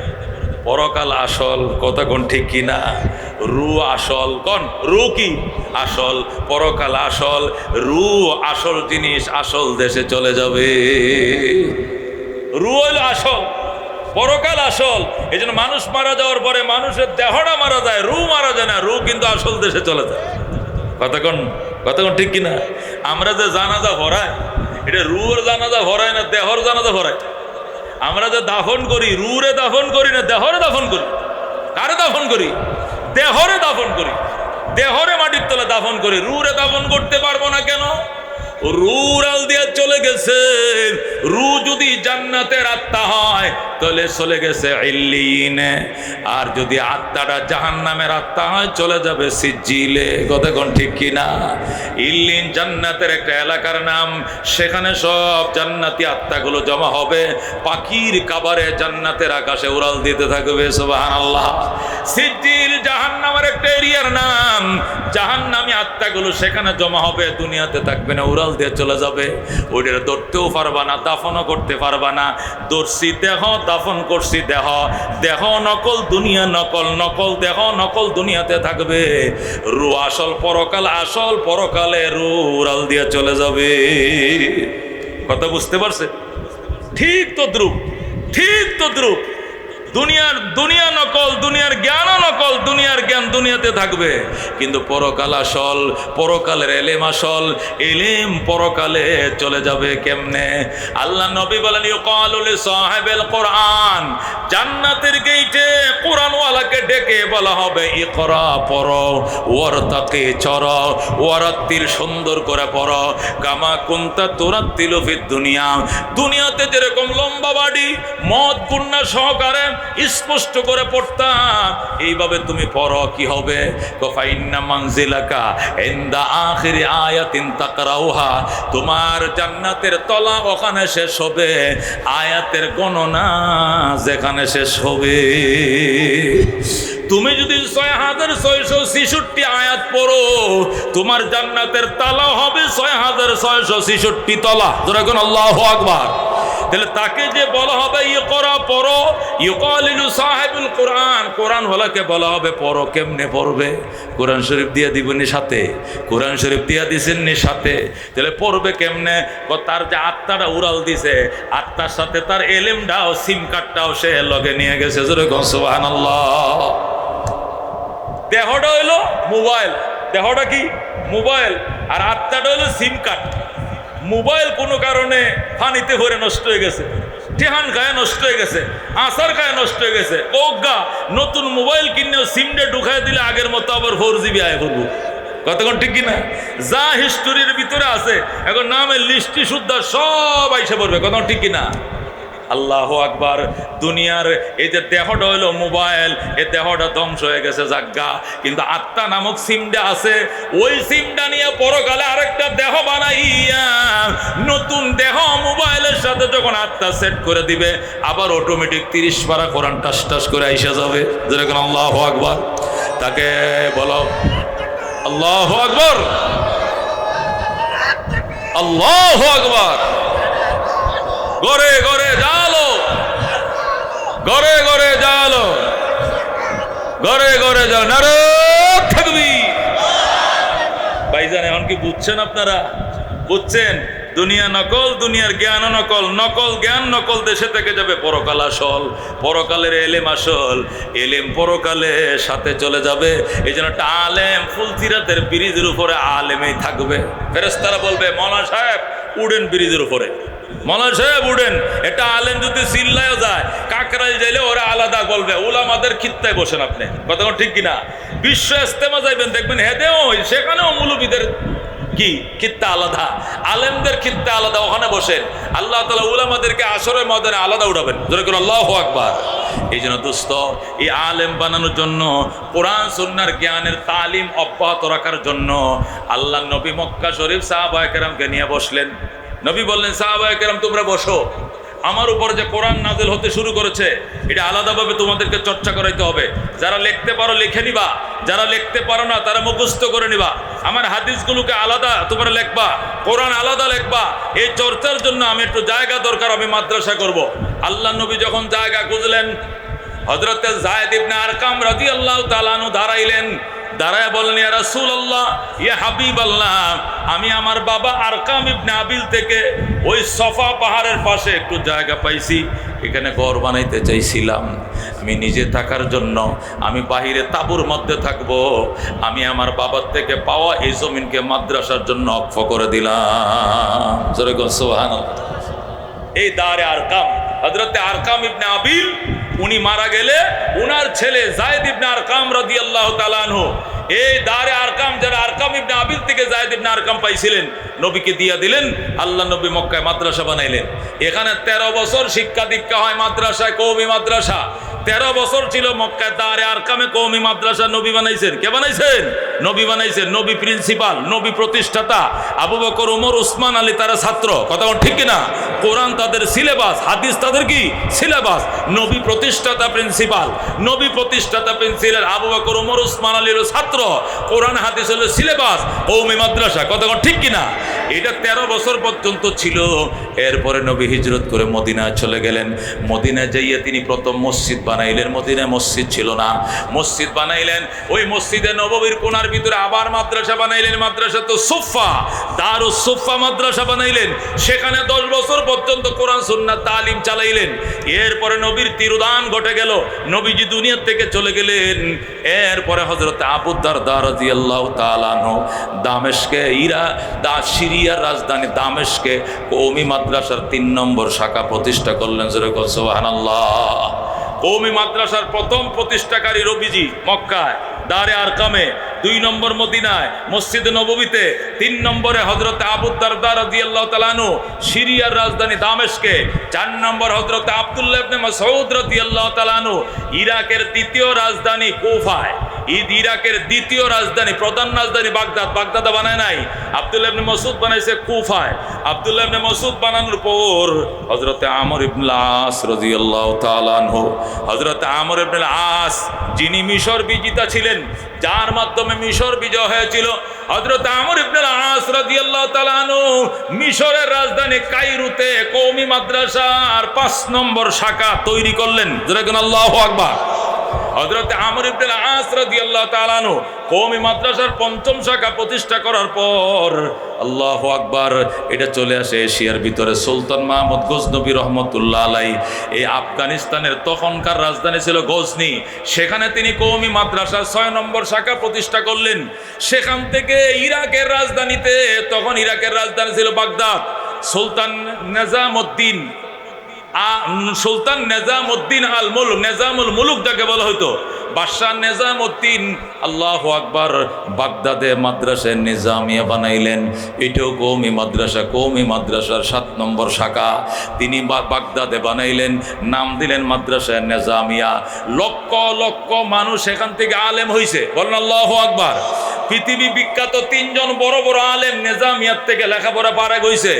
পরকাল আসল। কথা কোন ঠিক কিনা? রু আসল, কোন রু কি আসল, পরকাল আসল, রু আসল জিনিস আসল দেশে চলে যাবে। রু হইল আসল, পরকাল আসল। এই জন্য মানুষ মারা যাওয়ার পরে মানুষের দেহটা মারা যায়, রু মারা যায় না, রু কিন্তু আসল দেশে চলে যায়। কতক্ষণ কতক্ষণ ঠিক কিনা? আমরা যে জানাজা ভরাই, এটা রুর জানাজা ভরাই না দেহর জানাজা ভরাই। আমরা যে দাফন করি, রুরে দাফন করি না দেহরে দাফন করি। কারে দাফন করি? দেহরে দাফন করি, দেহরে মাটির তলে দাফন করি। রুরে দাফন করতে পারবো না কেন? রু উড়াল দিয়ে চলে গেছে। রু যদি জান্নাতের আত্মা হয় তাহলে চলে গেছে ইল্লিনে, আর যদি আত্মাটা জাহান্নামের আত্মা হয় চলে যাবে সিজ্জিলে। কতক্ষণ ঠিক কিনা? ইল্লিন জান্নাতের একটা এলাকার নাম, সেখানে সব জান্নাতি আত্মাগুলো জমা হবে, পাখির কাবারে জান্নাতের আকাশে উড়াল দিতে থাকবে। সুবহানাল্লাহ। সিজ্জিল জাহান্নামের একটা এরিয়ার নাম, জাহান্নামী আত্মাগুলো সেখানে জমা হবে, দুনিয়াতে থাকবে না, উড়াল দিয়ে চলে যাবে। ওইটা ধরতেও পারবা না, দাফনও করতে পারবা না। ধরছি দেহ, দাফন করছি দেহ, দেহ নকল, দুনিয়া নকল, নকল দেহ, নকল দুনিয়াতে থাকবে। রু আসল, পরকাল আসল, পরকালে রু উড়াল দিয়ে চলে যাবে। কথা বুঝতে পারছে? ঠিক তদ্রুপ, ঠিক তদ্রুপ দুনিয়া নকল, দুনিয়ার জ্ঞানও নকল, দুনিয়ার জ্ঞান দুনিয়াতে থাকবে, কিন্তু পরকাল আসল, পরকালের এলেম আসল, এলেম পরকালে চলে যাবে কেমনে? আল্লাহ নবী বলেন ইউকালু লিসাহিবিল কোরআন, জান্নাতের গেইটে কোরআনওয়ালাকে ডেকে বলা হবে ইকরা, পড়ো, ওয়ারতাকি, চড়ো, ওয়ারাত্তিল, সুন্দর করে পড়ো, কামা কুনতা তুরাত্তিলু ফিদ দুনিয়া, দুনিয়াতে যেরকম লম্বা বাড়ি মদ গুন্না সহকারে স্পষ্ট করে পড়তাম, এইভাবে তুমি পড়ো। কি হবে? ফাইন্না মানজিলাকা ইনদা আখিরি আয়াতিন তাকরাউহা, তোমার জান্নাতের তলা ওখানে শেষ হবে, আয়াতের গণনা যেখানে শেষ হবে। তুমি যদি 6666 আয়াত পড়ো, তোমার জান্নাতের তলা হবে 6666 তলা। যেরকম আল্লাহু আকবার। তাহলে তাকে যে বলা হবে ইকরা, পড়ো, ইউকালিলু সাহিবুল কোরআন, কোরআন ওয়ালাকে বলা হবে পড়ো। কেমনে পড়বে? কোরআন শরীফ দিয়ে দিবনি সাথে, কোরআন শরীফ দিয়া দিছেন নি সাথে, তাহলে পড়বে কেমনে? তার যে আত্মাটা উড়াল দিছে, আত্মার সাথে তার এলেমটাও, সিম কার্ডটাও সে লগে নিয়ে গেছে। যেরকম সুবহানাল্লাহ। দেহটা হইলো মোবাইল, দেহটা কি মোবাইল, আর আত্মাটা হইলো সিম কার্ড। মোবাইল কোনো কারণে পানিতে ভরে নষ্ট হয়ে গেছে, টেহান গায়ে নষ্ট হয়ে গেছে, আসার গায়ে নষ্ট হয়ে গেছে, ওগা নতুন মোবাইল কিনেও সিমটা ঢুকাই দিলে আগের মতো আবার 4GB আয় করবো। কতক্ষণ ঠিক কিনা? যা হিস্টোরির ভিতরে আছে এখন নামের লিস্টি শুদ্ধা সব আইসে পড়বে। কতক্ষণ ঠিক কিনা? আল্লাহু আকবার। দুনিয়ার এই যে দেহটা হইলো মোবাইল, এই দেহটা ধ্বংস হয়ে গেছে জাগ্গা, কিন্তু আত্মা নামক সিমটা আছে, ওই সিমটা নিয়ে পরকালে আরেকটা দেহ বানাইয়া নতুন দেহ মোবাইলের সাথে যখন আত্মা সেট করে দিবে, আবার অটোমেটিক 30 পারা কোরআন টাস টাস করে আইসা যাবে। যেরকম আল্লাহু আকবার। তাকে বলো আল্লাহু আকবার, আল্লাহু আকবার। ঘরে ঘরে জালো, ঘরে ঘরে জালো, ঘরে ঘরে জালো, নারে তাকবীর। ভাইজান এখন কি বুঝছেন আপনারা? বুঝছেন? দুনিয়া নকল, দুনিয়ার জ্ঞান নকল, নকল জ্ঞান নকল দেশে থেকে যাবে, পরকাল আসল, পরকালের এলেম আসল, এলেম পরকালে সাথে চলে যাবে। এই জন্য একটা আলেম ফুলসিরাতের ব্রিজের উপরে আলেমেই থাকবে। ফেরেশতারা বলবে মৌলানা সাহেব উড়েন ব্রিজের উপরে, মৌলানা সাহেব উড়েন। এটা আলেম যদি চিল্লায়ও যায়, কাকরাইল যাইলে ওরা আলাদা বলবে উলামাদের খিত্তায় বসেন আপনি। কথা ঠিক কিনা? বিশ্ব ইস্তেমা যাইবেন, দেখবেন হেদেও সেখানেও মৌলবীদের কি খিত্তা আলাদা, আলেমদের খিত্তা আলাদা, ওখানে বসেন। আল্লাহ তাআলা উলামাদেরকে আসরের ময়দানে আলাদা উঠাবেন। জোরে করে আল্লাহু আকবার। এই জন্য দোস্ত, এই আলেম বানানোর জন্য, কোরআন সুন্নাহর জ্ঞানের তালিম অব্যাহত রাখার জন্য আল্লাহ নবী মক্কা শরীফ সাহাবায়ে কেরামকে নিয়ে বসলেন। নবী বললেন সাহাবায়ে কেরাম তোমরা বসো, আমার উপর যে কোরআন নাযিল হতে শুরু করেছে এটা আলাদাভাবে তোমাদেরকে চর্চা করাইতে হবে। যারা লিখতে পারো লিখে নিবা, যারা লিখতে পারো না তারা মুখস্থ করে নিবা। আমার হাদিসগুলোকে আলাদা তোমরা লিখবা, কোরআন আলাদা লিখবা। এই চর্চার জন্য আমি একটু জায়গা দরকার, আমি মাদ্রাসা করব। আল্লাহ নবী যখন জায়গা খুঁজলেন, হযরতে যায়েদ ইবনে আরকাম রাদিয়াল্লাহু তাআলা আনহু দাঁড়াইলেন, দাঁড়ায় বললেন, ইয়া রাসূলুল্লাহ, ইয়া হাবিবাল্লাহ, আমি আমার বাবা আরকাম ইবনে আবিল থেকে ওই সফা পাহাড়ের পাশে একটু জায়গা পাইছি, এখানে ঘর বানাইতে চাইছিলাম। আমি নিজে থাকার জন্য আমি বাহিরে তাঁবুর মধ্যে থাকব। আমি আমার বাবার থেকে পাওয়া এই জমিনকে মাদ্রাসার জন্য অক্ষ করে দিলাম। জোরে বলুন সুবহানাল্লাহ। এই দারে আরকাম, হযরতে আরকাম ইবনে আবিল, উনি মারা গেলে উনার ছেলে যায়েদ ইবনে আরকাম রাদিয়াল্লাহু তাআলা আনহু এই দারে আরকাম, যারা আরকাম ইবনে আবিল থেকে যায়েদ ইবনে আরকাম পাইছিলেন, নবীকে দিয়া দিলেন। আল্লাহ নবী মক্কায় মাদ্রাসা বানাইলেন। এখানে 13 বছর শিক্ষা দীক্ষা হয় মাদ্রাসায়, কওমি মাদ্রাসা। 13 বছর ছিল মক্কায় দারে আরকামে কওমি মাদ্রাসা। নবী বানাইছেন। কে বানাইছেন? নবী বানাইছেন। নবী প্রিন্সিপাল, নবী প্রতিষ্ঠাতা। আবু বকর, ওমর, উসমান, আলী তারা ছাত্র। কথা ঠিক কিনা? কোরআন তাদের সিলেবাস, হাদিস তাদের কি সিলেবাস। নবী প্রতিষ্ঠাতা প্রিন্সিপাল, নবী প্রতিষ্ঠাতা প্রিন্সিপাল, আবু বকর, ওমর, উসমান, আলীর ছাত্র। কোরআন হাদিস হলো সিলেবাস, কওমি মাদ্রাসা। কথা ঠিক কিনা? এটা 13 বছর পর্যন্ত ছিল। এরপরে নবী হিজরত করে মদিনায় চলে গেলেন। মদিনায় যাইয়ে তিনি প্রথম মসজিদ বানাইলেন। মদিনায় মসজিদ ছিল না, মসজিদ বানাইলেন। ওই মসজিদে নববীর কোণার ভিতরে আবার মাদ্রাসা বানাইলেন। মাদ্রাসা তো সুফা, দারুস সুফা মাদ্রাসা বানাইলেন। সেখানে 10 বছর পর্যন্ত কোরআন সুন্নাত তালিম চালাইলেন। এরপরে নবীর তিরোধান ঘটে গেল, নবীজি দুনিয়া থেকে চলে গেলেন। এরপরে হযরত আবু দারদা রাদিয়াল্লাহু তাআলা আনহু দামেস্কে, সিরিয়ার রাজধানী দামেস্কে কওমি মাদ্রাসার 3 নম্বর শাখা প্রতিষ্ঠা করলেন। সুবহানাল্লাহ। কওমি মাদ্রাসার প্রথম প্রতিষ্ঠাকারী রবিজি মক্কায় দারে আরকামে, 2 নম্বর মদিনায় মসজিদে নববীতে, 3 নম্বরে হযরতে আবু দারদা রাদিয়াল্লাহু তাআলা আনহু সিরিয়ার রাজধানী দামেস্কে, 4 নম্বর হযরতে আব্দুল্লাহ ইবনে মাসউদ রাদিয়াল্লাহু তাআলা আনহু ইরাকের 2য় রাজধানী কুফায়। ইরাকের 2য় রাজধানী, প্রধান রাজধানী বাগদাদ। বাগদাদে বানায় নাই, আব্দুল্লাহ ইবনে মাসউদ বানাইছে কুফায়। আব্দুল্লাহ ইবনে মাসউদ বানানোর পর হযরতে আমর ইবনে আস রাদিয়াল্লাহু তাআলা আনহু, হযরতে আমর ইবনে আস যিনি মিশর বিজিতা ছিলেন, যার মাধ্যমে মিশর বিজয় হয়েছিল, হযরতে আমর ইবনে আস রাদিয়াল্লাহু তাআলা আনহু মিশরের রাজধানী কায়রোতে কওমি মাদ্রাসার 5 নম্বর শাখা তৈরি করলেন। যেরকম আল্লাহু আকবার। হযরতে আমর ইবনে আস রাদিয়াল্লাহু তাআলা আনহু কওমি মাদ্রাসার 5ম শাখা প্রতিষ্ঠা করার পর, আল্লাহু আকবার, এটা চলে আসে এশিয়ার ভিতরে। সুলতান মাহমুদ গজনবী রহমতুল্লাহ আলাইহি এই আফগানিস্তানের তখনকার রাজধানী ছিল গজনি, সেখানে তিনি কওমি মাদ্রাসার 6 নম্বর শাখা প্রতিষ্ঠা করলেন। সেখান থেকে ইরাকের রাজধানীতে, তখন ইরাকের রাজধানী ছিল বাগদাদ, সুলতান নেজামউদ্দিন আল মুলক, নেজামুল মুলুক যাকে বলা হতো, বাদশাহ নেজামউদ্দিন, আল্লাহু আকবার, বাগদাদে মাদ্রাসা নিজামিয়া বানাইলেন। এটাও কওমি মাদ্রাসা, কওমি মাদ্রাসার 7 নম্বর শাখা তিনি বাগদাদে বানাইলেন। নাম দিলেন মাদ্রাসা নিজামিয়া। লক্ষ লক্ষ মানুষ এখান থেকে আলেম হইছে। বলেন আল্লাহু আকবার। পৃথিবী বিখ্যাত 3 জন বড় বড় আলেম নিজামিয়াত থেকে লেখাপড়া পারে হইছে।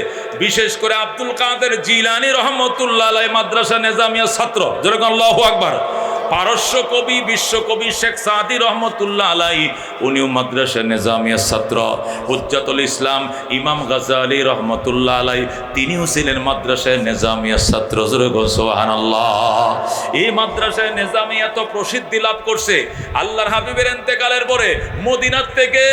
বিশেষ করে আব্দুল কাদের জিলানী রহমতুল্লাহ আলাইহি মাদ্রাসা নিজামিয়ার ছাত্র। যেরকম আল্লাহু আকবার। পারস্য কবি, বিশ্বকবি শেখ সাদি রহমতুল্লাহ আলাইহি, উনিও মাদ্রাসা নিজামিয়ার ছাত্র। হুজ্জাতুল ইসলাম ইমাম গাজ্জালী রহমতুল্লাহ আলাইহি, তিনিও ছিলেন মাদ্রাসায় নিজামিয়ার ছাত্র। সুবহানাল্লাহ। এই মাদ্রাসায় নিজামিয়া তো প্রসিদ্ধি লাভ করছে। আল্লাহর হাবিবের ইন্তেকালের পরে মদিনার থেকে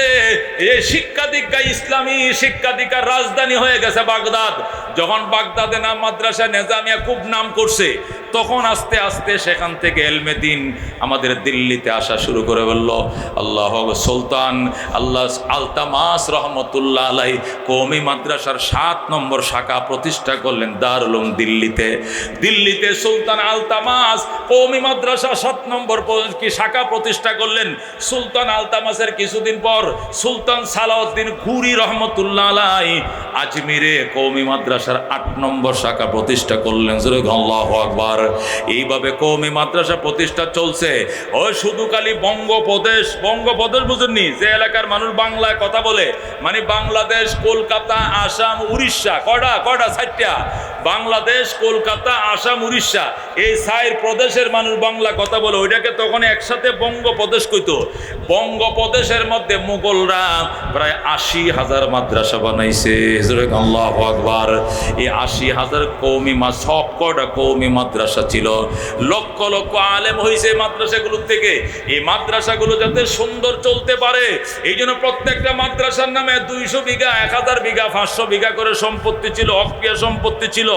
এই শিক্ষা দীক্ষা, ইসলামী শিক্ষা দীক্ষার রাজধানী হয়ে গেছে বাগদাদ। যখন বাগদাদে নাম মাদ্রাসা নিজামিয়া খুব নাম করছে, তখন আস্তে আস্তে সেখান থেকে এলমে দ্বীন আমাদের দিল্লিতে আসা শুরু করে বলল। আল্লাহ সুলতান আল্লাহ আলতামাস রহমতুল্লাহ আলাইহি কওমি মাদ্রাসার 7 নম্বর শাখা প্রতিষ্ঠা করলেন দারুল উলুম দিল্লিতে। দিল্লিতে সুলতান আলতামাস কওমি মাদ্রাসা 7 নম্বর শাখা প্রতিষ্ঠা করলেন। সুলতান আলতামাসের কিছুদিন পর সুলতান সালাউদ্দিন ঘুরি রহমতুল্লাহ আলাইহি আজমিরে কওমি মাদ্রাসার 8 নম্বর শাখা প্রতিষ্ঠা করলেন। আল্লাহু আকবার। এইভাবে কওমি মাদ্রাসা প্রতিষ্ঠা চলছে। ওই শুধু খালি বঙ্গপ্রদেশ বুঝেননি, যে এলাকার মানুষ বাংলায় কথা বলে, মানে বাংলাদেশ, কলকাতা, আসাম, উড়িষ্যা, কয়টা 4টা। বাংলাদেশ, কলকাতা, আসাম, উড়িষ্যা এই 4 প্রদেশের মানুষ বাংলা কথা বলে, ওইটাকে তখন একসাথে বঙ্গপ্রদেশ কইতো। বঙ্গপ্রদেশের মধ্যে মুঘলরা প্রায় 80,000 মাদ্রাসা বানাইছে। আল্লাহু আকবার। এই 80,000 কওমি সব কটা কওমি মাদ্রাসা ছিল, লক্ষ লক্ষ আলেম হয়েছে মাদ্রাসাগুলোর থেকে। এই মাদ্রাসাগুলো যাতে সুন্দর চলতে পারে এই জন্য প্রত্যেকটা মাদ্রাসার নামে 200 বিঘা, 1000 বিঘা, 500 বিঘা করে সম্পত্তি ছিল, অক্রিয়া সম্পত্তি ছিল।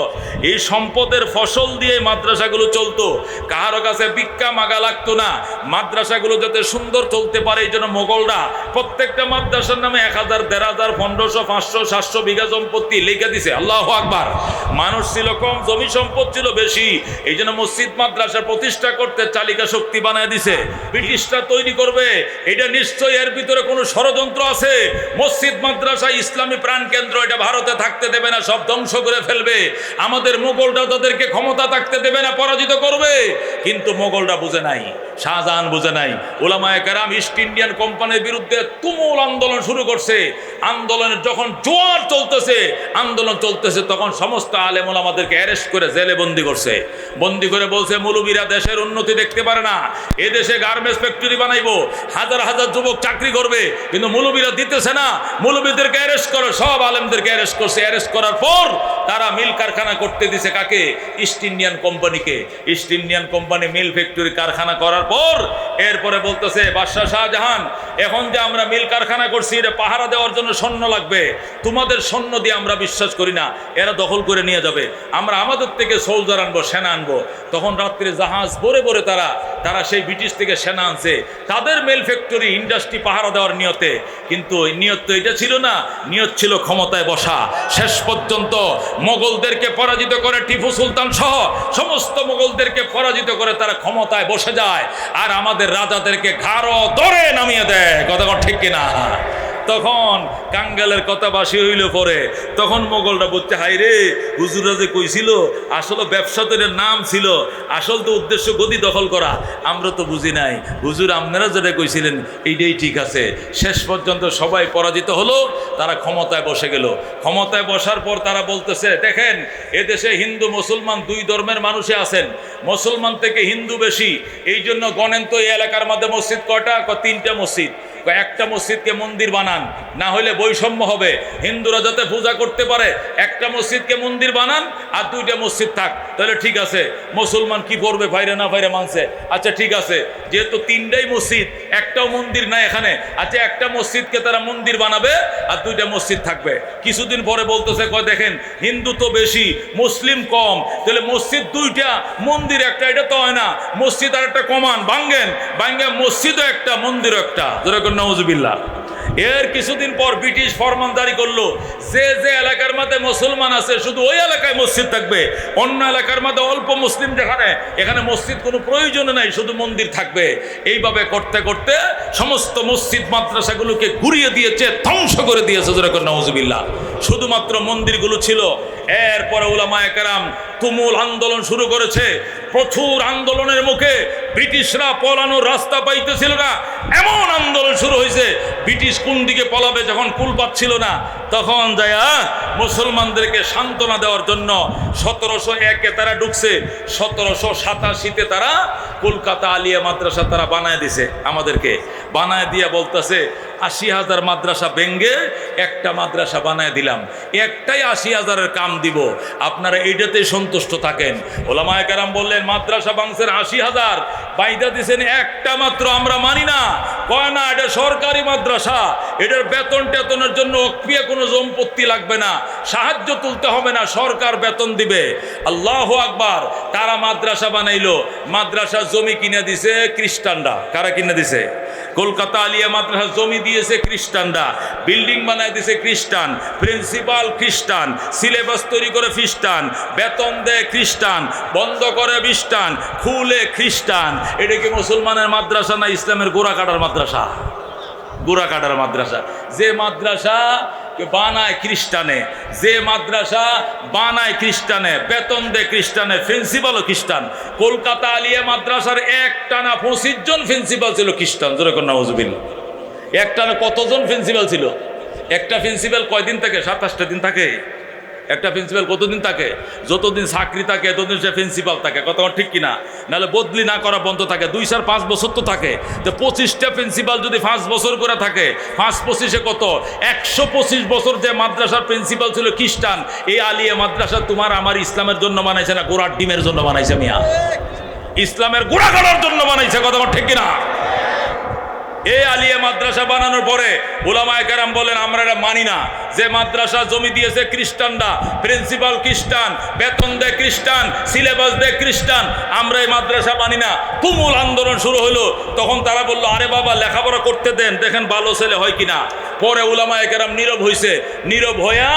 এই সম্পদের ফসল দিয়ে মাদ্রাসাগুলো চলতো, কারো কাছে ভিক্ষা মাগা লাগতো না। মাদ্রাসাগুলো যাতে সুন্দর চলতে পারে এই জন্য মোগলরা প্রত্যেকটা মাদ্রাসার নামে 1000, 1500, 1500, 500, 700 বিঘা সম্পত্তি লিখে দিছে। আল্লাহু আকবার। মানুষ ছিল কম, জমি সম্পদ ছিল বেশি, এই জন্য মসজিদ মাদ্রাসা প্রতিষ্ঠা করতে চালিকা শক্তি বানায় দিছে। ব্রিটিশরা তৈরি করবে, এটা নিশ্চয়ই এর ভিতরে কোনো ষড়যন্ত্র আছে। মসজিদ মাদ্রাসা ইসলামী প্রাণকেন্দ্র, এটা ভারতে থাকতে দেবে না, সব ধ্বংস করে ফেলবে। আমাদের মোগলরা তাদেরকে ক্ষমতা থাকতে দেবে না, পরাজিত করবে। কিন্তু মোগলরা বুঝে নাই, শাহজাহান বুঝে নাই। ওলামায়ে কেরাম ইস্ট ইন্ডিয়ান কোম্পানির বিরুদ্ধে তুমুল আন্দোলন শুরু করছে। আন্দোলনের যখন জোয়ার চলতেছে, আন্দোলন চলতেছে, তখন সমস্ত আলেম ওলামাদেরকে অ্যারেস্ট করে জেলে বন্দি করছে। বন্দি করে বলছে মৌলবীরা দেশের উন্নতি দেখতে পারে না, এদেশে গার্মেন্টস ফ্যাক্টরি বানাইবো, হাজার হাজার যুবক চাকরি করবে, কিন্তু মৌলবীরা দিতেছে না। মৌলবীদেরকে অ্যারেস্ট করে, সব আলেমদেরকে অ্যারেস্ট করছে। অ্যারেস্ট করার পর তারা মিল কারখানা করতে দিছে কাকে? ইস্ট ইন্ডিয়ান কোম্পানিকে। East Indian company mill factory কারখানা করার পর এরপরে বলতেছে বাদশাহ শাহজাহান, এখন যে আমরা মিল কারখানা করছি এটা পাহারা দেওয়ার জন্য সৈন্য লাগবে, তোমাদের সৈন্য দিয়ে আমরা বিশ্বাস করি না, এরা দখল করে নিয়ে যাবে, আমরা আমাদের থেকে সোলজার আনবো, সেনা আনবো। তখন রাত্রে জাহাজ ভরে ভরে তারা সেই ব্রিটিশ থেকে সেনা আনছে, তাদের মিল ফ্যাক্টরি ইন্ডাস্ট্রি পাহারা দেওয়ার নিয়তে। কিন্তু নিয়ত তো এটা ছিল না, নিয়ত ছিল ক্ষমতায় বসা। শেষ পর্যন্ত মোগলদেরকে পরাজিত করে টিপু সুলতান সহ সমস্ত মোগলদেরকে পরাজিত করে তারা ক্ষমতায় বসে যায়, আর আমাদের রাজাদেরকে ঘাড় ধরে নামিয়ে দেয়। কথা ঠিক কিনা? তখন কাঙ্গালের কথা বাসি হইল পরে, তখন মোগলরা বলছে হাই রে, হুজুরা যে কইছিল আসলে ব্যবসা তো নাম ছিল, আসল তো উদ্দেশ্য গদি দখল করা, আমরা তো বুঝি নাই। হুজুর আপনারা যেটা কইছিলেন এইটাই ঠিক আছে। শেষ পর্যন্ত সবাই পরাজিত হলো, তারা ক্ষমতায় বসে গেল। ক্ষমতায় বসার পর তারা বলতেছে দেখেন এদেশে হিন্দু মুসলমান 2 ধর্মের মানুষে আছেন, মুসলমান থেকে হিন্দু বেশি, এই জন্য গণেন তো এই এলাকার মধ্যে মসজিদ কয়টা? 3টা মসজিদ। একটা মসজিদকে মন্দির বানান, না হলে বৈষম্য হবে, হিন্দুরা যাতে পূজা করতে পারে। একটা মসজিদকে মন্দির বানান আর 2টা মসজিদ থাক, তাহলে ঠিক আছে। মুসলমান কি করবে, বাইরে না বাইরে মানছে, আচ্ছা ঠিক আছে, যেহেতু 3টাই মসজিদ, একটাও মন্দির নাই এখানে, আচ্ছা একটা মসজিদকে তারা মন্দির বানাবে আর 2টা মসজিদ থাকবে। কিছুদিন পরে বলতেছে দেখেন হিন্দু তো বেশি, মুসলিম কম, তাহলে মসজিদ 2টা, মন্দির একটা, এটা তো হয় না, মসজিদ আর একটা কমান, ভাঙ্গেন, মসজিদও একটা, মন্দিরও একটা। নাউজুবিল্লাহ। এর কিছুদিন পর ব্রিটিশ ফরমান জারি করলো, যে যে এলাকার মধ্যে মুসলমান আছে শুধু ওই এলাকায় মসজিদ থাকবে, অন্য এলাকার মধ্যে অল্প মুসলিম যেখানে, এখানে মসজিদ কোনো প্রয়োজন নাই, শুধু মন্দির থাকবে। এইভাবে করতে করতে সমস্ত মসজিদ মাদ্রাসাগুলোকে ঘুরিয়ে দিয়েছে, ধ্বংস করে দিয়েছে। নাউজুবিল্লাহ। শুধুমাত্র মন্দিরগুলো ছিল। এরপরে উলামায়ে কেরাম তুমুল আন্দোলন শুরু করেছে। প্রচুর আন্দোলনের মুখে ব্রিটিশরা পলানোর রাস্তা পাইতেছিল না, এমন আন্দোলন শুরু হয়েছে। ব্রিটিশ কোন দিকে পলাবে যখন কুল পাচ্ছিল না, তখন যায় মুসলমানদেরকে সান্ত্বনা দেওয়ার জন্য 1701-এ তারা ঢুকছে, 1787-তে তারা কলকাতা আলিয়া মাদ্রাসা তারা বানায় দিছে, আমাদেরকে বানায় দিয়ে বলতেছে 80,000 মাদ্রাসা ভেঙ্গে একটা মাদ্রাসা বানায় দিলাম, একটাই 80,000-এর কাম দিব, আপনারা এইটাতে সন্তুষ্ট থাকেন। ওলামায়ে কেরাম বললেন মাদ্রাসা ভাঙছেন 80,000, বাইদা দিছেন একটা মাত্র, আমরা মানি না। কয় না, এটা সরকারি মাদ্রাসা, এটার বেতন টেতনের জন্য অক্রিয়া কোনো সম্পত্তি লাগবে না, সাহায্য তুলতে হবে না, সরকার বেতন দিবে। আল্লাহু আকবার। তারা মাদ্রাসা বানাইলো, মাদ্রাসা জমি কিনে দিছে খ্রিস্টানরা। কারা কিনে দিছে? কলকাতা আলিয়া মাদ্রাসা জমি দিয়েছে খ্রিস্টানরা, বিল্ডিং বানায় দিয়েছে খ্রিস্টান, প্রিন্সিপাল খ্রিস্টান, সিলেবাস তৈরি করে খ্রিস্টান, বেতন দেয় খ্রিস্টান, বন্ধ করে খ্রিস্টান, খুলে খ্রিস্টান। এটা কি মুসলমানের মাদ্রাসা না ইসলামের গোড়া কাটার মাদ্রাসা? গোড়া কাটার মাদ্রাসা। যে মাদ্রাসা বানায় খ্রিস্টানে, যে মাদ্রাসা বানায় খ্রিস্টানে, বেতন দেয় খ্রিস্টানে, প্রিন্সিপালও খ্রিস্টান। কলকাতা আলিয়া মাদ্রাসার একটানা 25 জন প্রিন্সিপাল ছিল খ্রিস্টান। যেরকম নাউজুবিল্লাহ। একটানা কতজন প্রিন্সিপাল ছিল? একটা প্রিন্সিপাল কয়দিন থাকে? 27টা দিন থাকে। একটা প্রিন্সিপাল কতদিন থাকে? যতদিন চাকরি থাকে এতদিন সে প্রিন্সিপাল থাকে। কথা ঠিক কিনা? নাহলে বদলি না করা বন্ধ থাকে। 2-5 বছর তো থাকে। তো 25টা প্রিন্সিপাল যদি 5 বছর করে থাকে, 5-25 কত? 125 বছর যে মাদ্রাসার প্রিন্সিপাল ছিল খ্রিস্টান, এই আলিয়া মাদ্রাসা তোমার আমার ইসলামের জন্য বানাইছে না গোড়ার ডিমের জন্য বানাইছে? মিয়া, ইসলামের গোড়া করার জন্য বানাইছে। কথা ঠিক কিনা? এই আলিয়া মাদ্রাসা বানানোর পরে উলামায়ে কেরাম বলেন আমরা এটা মানি না যে মাদ্রাসা জমি দিয়েছে খ্রিস্টানরা, প্রিন্সিপাল খ্রিস্টান, বেতন দেয় খ্রিস্টান, সিলেবাস দেয় খ্রিস্টান, আমরা এই মাদ্রাসা মানি না। তুমুল আন্দোলন শুরু হলো। তখন তারা বললো আরে বাবা লেখাপড়া করতে দেন, দেখেন ভালো ছেলে হয় কিনা। পরে উলামায়ে কেরাম নীরব হয়েছে। নীরব হইয়া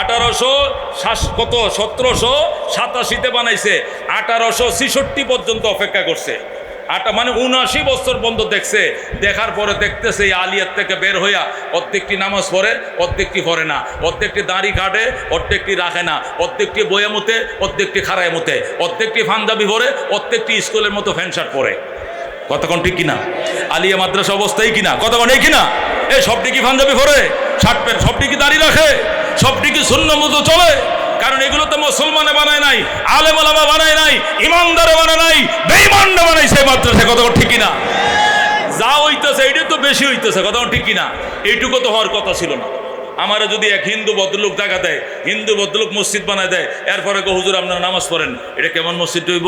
1787 বানাইছে, 1866 পর্যন্ত অপেক্ষা করছে। মানে 79 বছর বন্ধ দেখছে। দেখার পরে দেখতেছে এই আলিয়ার থেকে বের হইয়া অর্ধেকটি নামাজ পড়ে, অর্ধেকটি পড়ে না, অর্ধেকটি দাড়ি কাটে, অর্ধেকটি রাখে না, অর্ধেকটি বইয়ে মতে, অর্ধেকটি খাড়ায় মতে, অর্ধেকটি পাঞ্জাবি পরে, অর্ধেকটি স্কুলের মতো প্যান্ট শার্ট পরে। কতক্ষণ ঠিক কিনা? আলিয়া মাদ্রাসা অবস্থায় কিনা? কতক্ষণ এই কিনা? এই সবটি কি পাঞ্জাবি পরে, শার্ট প্যান্ট, সবটি কি দাড়ি রাখে, সবটি কি সুন্নাহ মতো চলে? কারণ এগুলো তো মুসলমানে বানায় নাই, আলেম ওলামা বানায় নাই, ইমানদারে বানায় নাই, বেঈমানরা বানাইছে মাদ্রাসা। কতক্ষণ ঠিক কিনা? যা হইতেছে এটা তো বেশি হইতেছে। কতক্ষণ ঠিক কিনা? এইটুকু তো হওয়ার কথা ছিল না। আমারে যদি এক হিন্দু ভদ্রলোক দেখা দেয়, হিন্দু ভদ্রলোক মসজিদ বানায় দেয়, এরপরে হুজুর আপনারা নামাজ পড়েন, এটা কেমন মসজিদ হইব?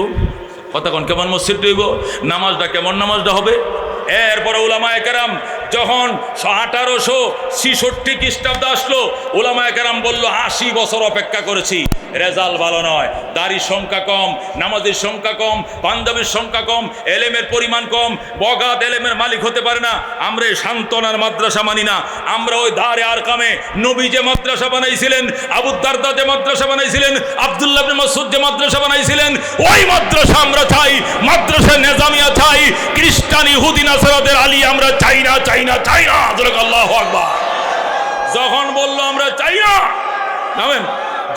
কতক্ষণ কেমন মসজিদ হইব? নামাজটা কেমন নামাজটা হবে? এরপরে উলামায়ে কেরাম যখন 1866 খ্রিস্টাব্দে আসলো, উলামায়ে কেরাম বলল 80 বছর অপেক্ষা করেছি, রেজাল্ট ভালো নয়, দাড়ির সংখ্যা কম, নামাজের সংখ্যা কম, পাঞ্জাবির সংখ্যা কম, এলেমের পরিমাণ কম, বগাত এলেমের মালিক হতে পারে না। আমরা এই সান্ত্বনার মাদ্রাসা মানি না। আমরা ওই দারে আর কামে নবী যে মাদ্রাসা বানাইছিলেন, আবু দারদা যে মাদ্রাসা বানাইছিলেন, আব্দুল্লাহ ইবনে মাসউদ যে মাদ্রাসা বানাইছিলেন, ওই মাদ্রাসা আমরা চাই। মাদ্রাসা নিজামিয়া চাই। খ্রিস্টান ইহুদি নাসারাদের আলী আমরা চাই না, চাই না, চাই না। আল্লাহু আকবার। যখন বললো আমরা চাই না, জানেন,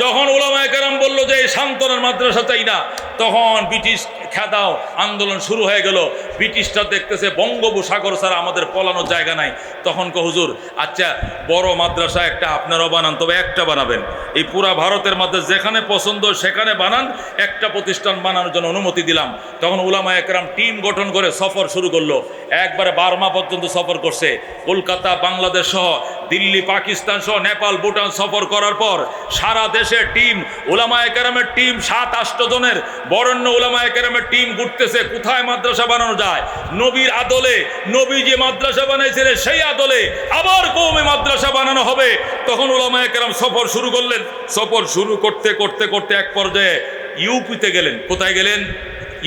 যখন উলামায়ে কেরাম বললো যে এই সান্ত্বনার মাদ্রাসা চাই না, তখন ব্রিটিশ খেদাও আন্দোলন শুরু হয়ে গেল। ব্রিটিশটা দেখতেছে বঙ্গোপসাগর ছাড়া আমাদের পলানোর জায়গা নাই। তখন হুজুর আচ্ছা বড় মাদ্রাসা একটা আপনারাও বানান, তবে একটা বানাবেন। এই পুরা ভারতের মধ্যে যেখানে পছন্দ সেখানে বানান, একটা প্রতিষ্ঠান বানানোর জন্য অনুমতি দিলাম। তখন উলামায়ে কেরাম টিম গঠন করে সফর শুরু করলো। একবারে বার্মা পর্যন্ত সফর করছে। কলকাতা, বাংলাদেশ সহ দিল্লি, পাকিস্তান সহ নেপাল, ভুটান সফর করার পর সারা দেশে টিম, উলামায়ে কেরামের টিম 7-8 জনের বরেণ্য উলামায়ে কেরামের টিম ঘুরতেছে কোথায় মাদ্রাসা বানানো যায়। নবীর আদলে, নবী যে মাদ্রাসা বানাইছিলেন সেই আদলে আবার কওমে মাদ্রাসা বানানো হবে। তখন উলামায়ে কেরাম সফর শুরু করলেন। সফর শুরু করতে করতে করতে এক পর্যায়ে ইউপিতে গেলেন। কোথায় গেলেন?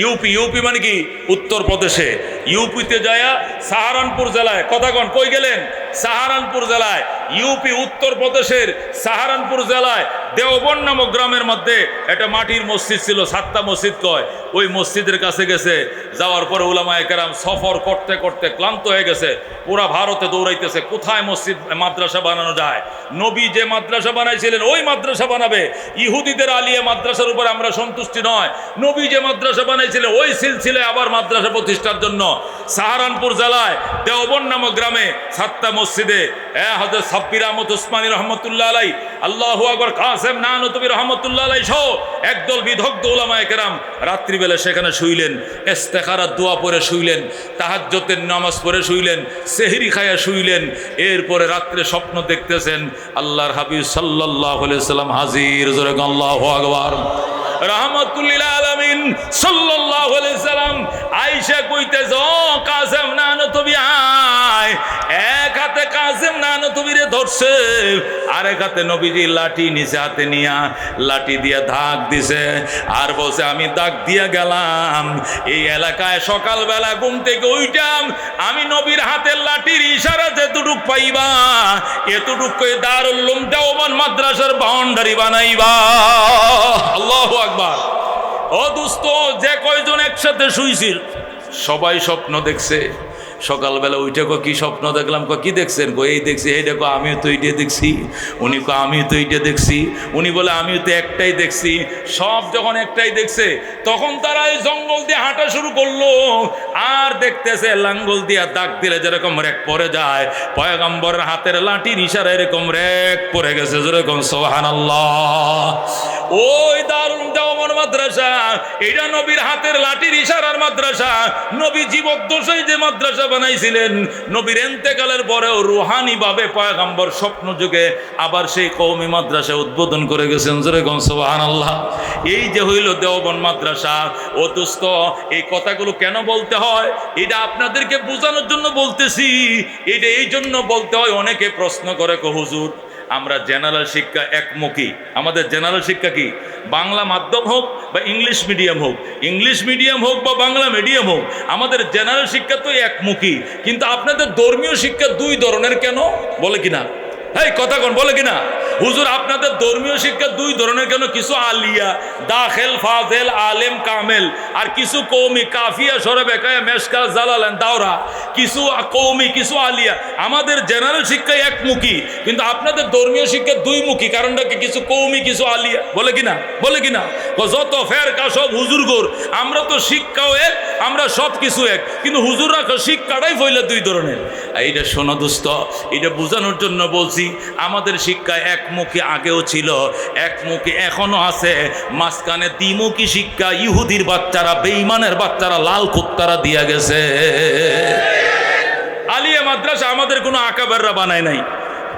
ইউপি। ইউপি মানে কি? উত্তরপ্রদেশে। ইউপিতে যায়া সাহারানপুর জেলায়, কথাগণ কই গেলেন? সাহারানপুর জেলায়। ইউপি উত্তরপ্রদেশের সাহারানপুর জেলায় দেওবন নামক গ্রামের মধ্যে একটা মাটির মসজিদ ছিল, 7টা মসজিদ কয়। ওই মসজিদের কাছে গেছে। যাওয়ার পরে উলামায়ে কেরাম সফর করতে করতে ক্লান্ত হয়ে গেছে। পুরা ভারতে দৌড়াইতেছে কোথায় মসজিদ মাদ্রাসা বানানো যায়। নবী যে মাদ্রাসা বানাইছিলেন ওই মাদ্রাসা বানাবে। ইহুদিদের আলিয়া মাদ্রাসার উপর আমরা সন্তুষ্টি নয়। নবী যে মাদ্রাসা বানাইছিলেন ওই সিলসিলায় আবার মাদ্রাসা প্রতিষ্ঠার জন্য সাহারানপুর জেলায় দেওবন নামক গ্রামে 7টা মসজিদে হযরত সাব্বির আহমদ উসমানী রহমতুল্লাহ আলাই, আল্লাহু আকবার, কাসেম নানতুবি রহমতুল্লাহ আলাই সহ একদল বিদগ্ধ উলামায়ে কেরাম রাত্রিবেলা সেখানে শুইলেন। ইস্তেখারার দোয়া পড়ে শুইলেন, তাহাজ্জুদের নামাজ পড়ে শুইলেন, সেহরি খায়া শুইলেন। এরপরে রাত্রে স্বপ্ন দেখতেছেন আল্লাহর হাবিব সাল্লাল্লাহু আলাইহি সাল্লাম হাজির। জোরে আল্লাহু আকবার। রাহমাতুল আলামিন সাল্লাল্লাহু আলাইহি সাল্লাম আয়েশা কইতেছে ও কাসেম নানতুবি আয়। এক হাতে কাসেম নানতুবিরে ধরছে, আরেক হাতে নবীজি লাঠি নিচে হাতে নিয়া লাঠি দিয়া ধাক দিছে আর বলছে আমি দাগ দিয়া গেলাম এই এলাকায় সকালবেলা ঘুম থেকে উইঠাম, আমি নবীর হাতের লাঠির ইশারা যেটুক পাইবা এতটুক দারুল উলুম দেওবন মাদ্রাসার বাউন্ডারি বানাইবা। আল্লাহু আকবার। ও দোস্ত, যে কয়জন একসাথে শুইছিল সবাই স্বপ্ন দেখছে। সকালবেলা উঠে কো কি স্বপ্ন দেখলাম, কো কি দেখছেন, কো এই দেখছি, এই দেখো আমিও তো এইটা দেখছি। উনি কো আমিও তো এইটা দেখছি। উনি বলে আমিও তো একটাই দেখছি। সব যখন একটাই দেখছে তখন তারা এই জঙ্গল দিয়ে হাঁটা শুরু করলো, আর দেখতেছে লাঙ্গল দিয়া দাগ দিলে যেরকম রেক পড়ে যায়, পয়গম্বরের হাতের লাঠির ইশারায় এরকম রেক পড়ে গেছে, যেরকম সুবহানাল্লাহ। ওই দারুল দেওবন্দ মাদ্রাসা, এটা নবীর হাতের লাঠির ইশারার মাদ্রাসা। নবী জীবদ্দশায় যে মাদ্রাসা বানাইছিলেন, নবীর ইন্তেকালের পরেও রুহানি ভাবে পয়গম্বর স্বপ্ন যুগে আবার সেই কওমি মাদ্রাসা উদ্বোধন করে গেছেন, যেরকম সুবহানাল্লাহ। এই যে হইল দেওবন্দ মাদ্রাসা। ও দোস্ত, এই কথাগুলো কেন বলতে হয়? এটা আপনাদেরকে বোঝানোর জন্য বলতেছি। এটা এই জন্য বলতে হয়, অনেকে প্রশ্ন করে, কো হুজুর আমরা জেনারেল শিক্ষা একমুখী, আমাদের জেনারেল শিক্ষা কি বাংলা মাধ্যম হোক বা ইংলিশ মিডিয়াম হোক, ইংলিশ মিডিয়াম হোক বা বাংলা মিডিয়াম হোক, আমাদের জেনারেল শিক্ষা তো একমুখী, কিন্তু আপনাদের ধর্মীয় শিক্ষা দুই ধরনের কেন? বলে কিনা? এই কথা কোন বলে কিনা? হুজুর আপনাদের ধর্মীয় শিক্ষা দুই ধরনের কেন? কিছু আলিয়া, দাখিল, ফাজিল, আলেম, কামেল, আর কিছু কওমি, কাফিয়া, সরবেকায়া, মেশকা, জালালান, দাওরা, কিছু কওমি, কিছু আলিয়া। আমাদের জেনারেল শিক্ষা একমুখী, কিন্তু আপনাদের ধর্মীয় শিক্ষা দুইমুখী। কারণটা কি? কিছু কওমি, কিছু আলিয়া। বলে কিনা? বলে কিনা? যত ফেরকা সব হুজুরগোর, আমরা তো শিক্ষাও এক, আমরা সব কিছু এক, কিন্তু হুজুররা শিক্ষাটাই ফইলে দুই ধরনের। এইটা শোনো দোস্ত, এটা বোঝানোর জন্য বলছি, আমাদের শিক্ষা একমুখী আগেও ছিল, একমুখী এখনো আছে, মাঝখানে দ্বিমুখী শিক্ষা ইহুদির বাচ্চারা, বেঈমানের বাচ্চারা, লাল কুত্তারা দিয়া গেছে। আলিয়া মাদ্রাসা আমাদের কোনো আকাবেররা বানায় নাই,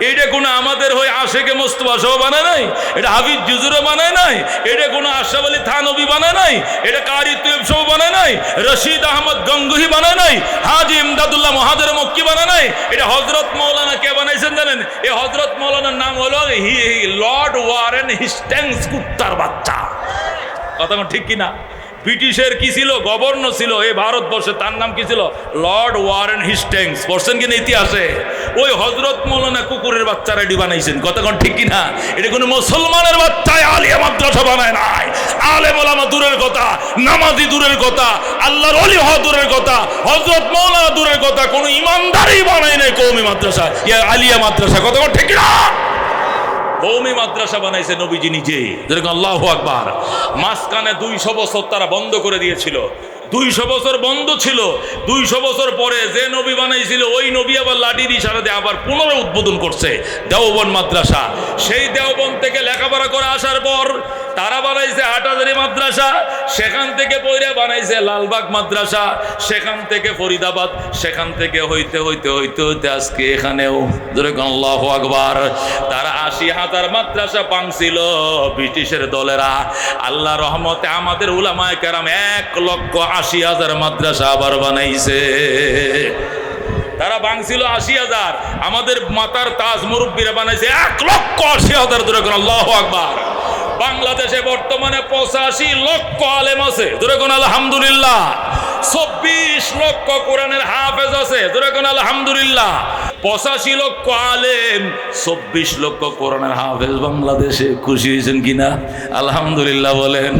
এটা কোনো আমাদের হয়ে আশেকে মোস্তফা সহ বানায় নাই, এটা হাফিজ জুজুরও বানায় নাই, এটা কোনো আশরাফ আলী থানভী বানায় নাই, এটা কারি তৈয়ব সহ বানায় নাই, রশিদ আহমদ গঙ্গুহি বানায় নাই, হাজি ইমদাদুল্লাহ মুহাজির মক্কি বানায় নাই। এটা হযরত মাওলানা কে বানাইছেন জানেন? এই হযরত মাওলানার নাম হলো লর্ড ওয়ারেন হেস্টিংস, কুত্তার বাচ্চা। কথা ঠিক কিনা? ব্রিটিশের কি ছিল? গভর্নর ছিল এই ভারতবর্ষে, তার নাম কি ছিল? Lord Warren Hastings. পড়ছেন কিনা ইতিহাসে? ওই হযরত মাওলানা কুকুরের বাচ্চারা এটি বানাইছেন। কথা কোন ঠিক কিনা? এটা কোনো মুসলমানের বাচ্চায় আলিয়া মাদ্রাসা বানায় নাই। আলেম ওলামা দূরের কথা, নামাজি দূরের কথা, আল্লাহর ওলি হওয়া দূরের কথা, হযরত মাওলানা দূরের কথা, কোনো ইমানদারই বানায় নাই কওমি মাদ্রাসা, ইয়া আলিয়া মাদ্রাসা। কথা কোন ঠিক কিনা? কওমি মাদ্রাসা বানাইছে নবীজি নিজে, যেরকম আল্লাহু আকবার। মাঝখানে 200 বছর তারা বন্ধ করে দিয়েছিল, 200 বছর বন্ধ ছিল। 200 বছর পরে যে নবী বানাইছিল, ওই নবী আবার লাঠির ইশারাতে আবার পুনরায় উদ্বোধন করছে দেওবন্দ মাদ্রাসা। সেই দেওবন্দ থেকে লেখাপড়া করে আসার পর তারা বানাইছে হাটহাজারী মাদ্রাসা, সেখান থেকে পয়রা বানাইছে লালবাগ মাদ্রাসা, সেখান থেকে ফরিদাবাদ, সেখান থেকে হইতে হইতে হইতে হইতে আজকে এখানেও। যেরকম আল্লাহু আকবার। তারা 80,000 মাদ্রাসা ভাঙছিল ব্রিটিশের দলেরা। আল্লাহ রহমতে আমাদের উলামায়ে কেরাম 1,80,000 মাদ্রাসা আবার বানাইছে। তারা ভাঙছিল 80,000, আমাদের মাতার তাজ মুরব্বীরা বানাইছে 1,80,000। যেরকম আল্লাহু আকবার। বাংলাদেশে বর্তমানে 85 লক্ষ আলেম আছে, যেরকম আলহামদুলিল্লাহ। 24 লক্ষ কোরআনের হাফেজ আছে, যেরকম আলহামদুলিল্লাহ। 85 লক্ষ আলেম, 24 লক্ষ কোরআনের হাফেজ বাংলাদেশে। খুশি হয়েছেন কিনা? আলহামদুলিল্লাহ বলেন।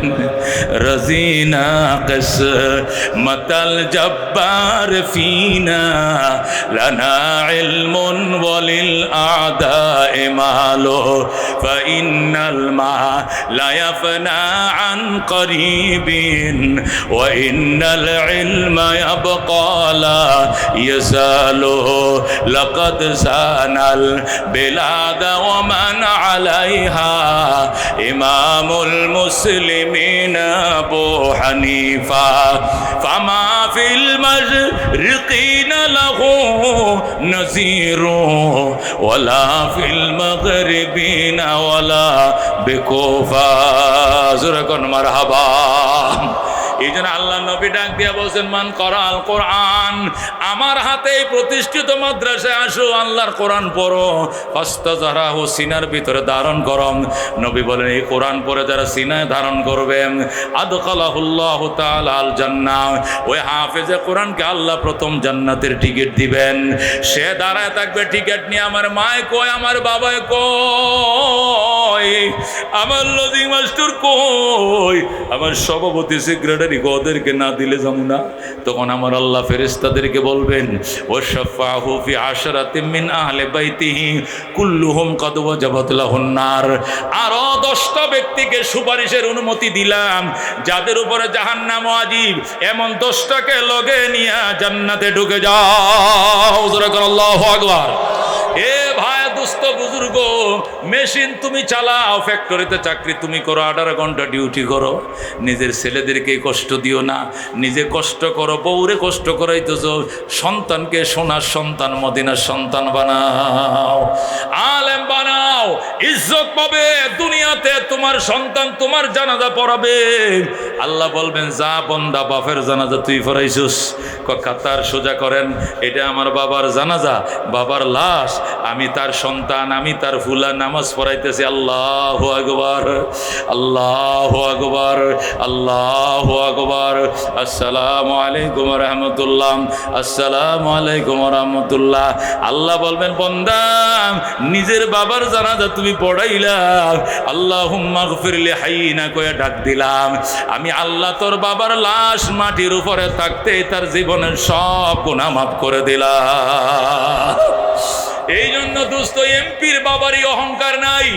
রাজিনা কিসমাতাল জব্বার ফিনা লানা ইলমুন ওয়ালিল আদায়ে মালু ফাইন্নাল মা লা ইয়াফনা আন করিবিন ওয়া ইন্নাল ইলমা ইয়াবকা লা ইয়াসালু লাকাদ সানাল বিলাদা ওয়া মান আলাইহা ইমামুল মুসলিমিন আবু হানিফা ফামা ফিল মাশরিকিনা লাহু নাযীরু ওয়ালা ফিল মাগরিবিনা ওয়ালা বিকুফা। যুরকুন মারহাবা। এই জন্য আল্লাহ নবী ডাক দিয়া বলছেন, মান করাল কোরআন, আমার হাতে প্রতিষ্ঠিত মাদ্রাসায় আসো, আল্লাহর কোরআন পড়ো, ফাস্তাযরাহু সিনার ভিতরে ধারণ করো। নবী বলেন, এই কোরআন পড়ে যারা সিনায় ধারণ করবে, আদখালাহুল্লাহু তাআলা আল জান্নাহ, ওই হাফেজে কোরআনকে আল্লাহ প্রথম জান্নাতের টিকিট দিবেন। সে দাঁড়ায় থাকবে টিকিট নিয়ে, আমার মায় কই, আমার বাবায় কই, আমার লজিং মাস্টার কই, আমার সভাপতি সেক্রেটারি ওদেরকে না দিলে যাবো না। তখন আমার আল্লাহ ফেরেশতাদেরকে বলবেন, ওয়াশফাহু ফি আশরাতিন মিন আহলি বাইতিহি কুল্লুহুম কদ ওয়াজাবাত লাহুন নার। আরো 10টা ব্যক্তিকে সুপারিশের অনুমতি দিলাম, যাদের উপরে জাহান্নাম ওয়াজিব, এমন 10টাকে লগে নিয়ে জান্নাতে ঢুকে যাও। আল্লাহু আকবার। এ ভাই দুস্থ বুজুর্গ, মেশিন তুমি চালাও, ফ্যাক্টরিতে চাকরি তুমি করো, 18 ঘন্টা ডিউটি করো, নিজের ছেলেদেরকে কষ্ট দিও না, নিজে কষ্ট করো, বউরে কষ্ট করাইতেছ, সন্তানকে সোনার সন্তান মদিনার সন্তান বানাও, আলেম বানাও, ইজ্জত পাবে দুনিয়াতে। তোমার সন্তান তোমার জানাজা পড়াবে, আল্লাহ বলবেন যা বন্দা বাপের জানাজা তুই পড়াইছিস, কাতার সোজা করেন, এটা আমার বাবার জানাজা, বাবার লাশ, আমি তার সন্তান, আমি তার ফুলা নামাজ পড়াইতেছি। আল্লাহু আকবার, আল্লাহু আকবার, আল্লাহু আকবার। আসসালামু আলাইকুম ওয়া রাহমাতুল্লাহ, আসসালামু আলাইকুম ওয়া রাহমাতুল্লাহ। আল্লাহ বলবেন বান্দা নিজের বাবার জানাজা তুমি পড়াইলা, আল্লাহুম্মা গফিরলি হাইয়িনা কয়ে ডাক দিলাম, আমি আল্লাহ তোর বাবার লাশ মাটির উপরে থাকতে তার জীবনের সব গুনাহ মাফ করে দিলাম। এই জন্য দোস্ত, এমপির বাবারই অহংকার নাই,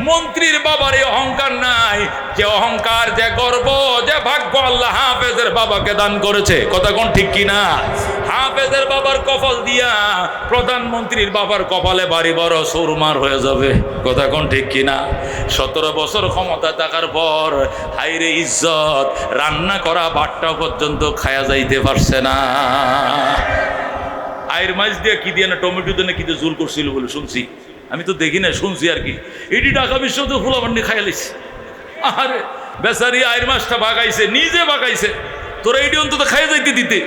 মন্ত্রীর বাবারই অহংকার নাই, যে অহংকার, যে গর্ব, যে ভাগ্য আল্লাহ হাফেজের বাবাকে দান করেছে। কথা কোন ঠিক কিনা? হাফেজের বাবার কপাল দিয়া প্রধানমন্ত্রীর বাবার কপালে বাড়ি বড় সুরমার হয়ে যাবে। কথা কোন ঠিক কিনা? 17 বছর ক্ষমতা থাকার পর হাইরে ইজ্জত, রান্না করা ভাতটা পর্যন্ত খায়া যাইতে পারছে না। আয়ের মাছ দিয়ে কি দিয়ে না, টমেটো দিয়ে কি দিয়ে জুল করছিল বলে শুনছি, আমি তো দেখি না, শুনছি আর কি। এটি ঢাকা বিশ্বতে ফুলাবান্ডি খাইয়া লাইছে। আরে বেচারি আয়ের মাছটা বাগাইছে, নিজে বাগাইছে, তোরা এটি অন্তত খাইয়া যাইতে দিতে।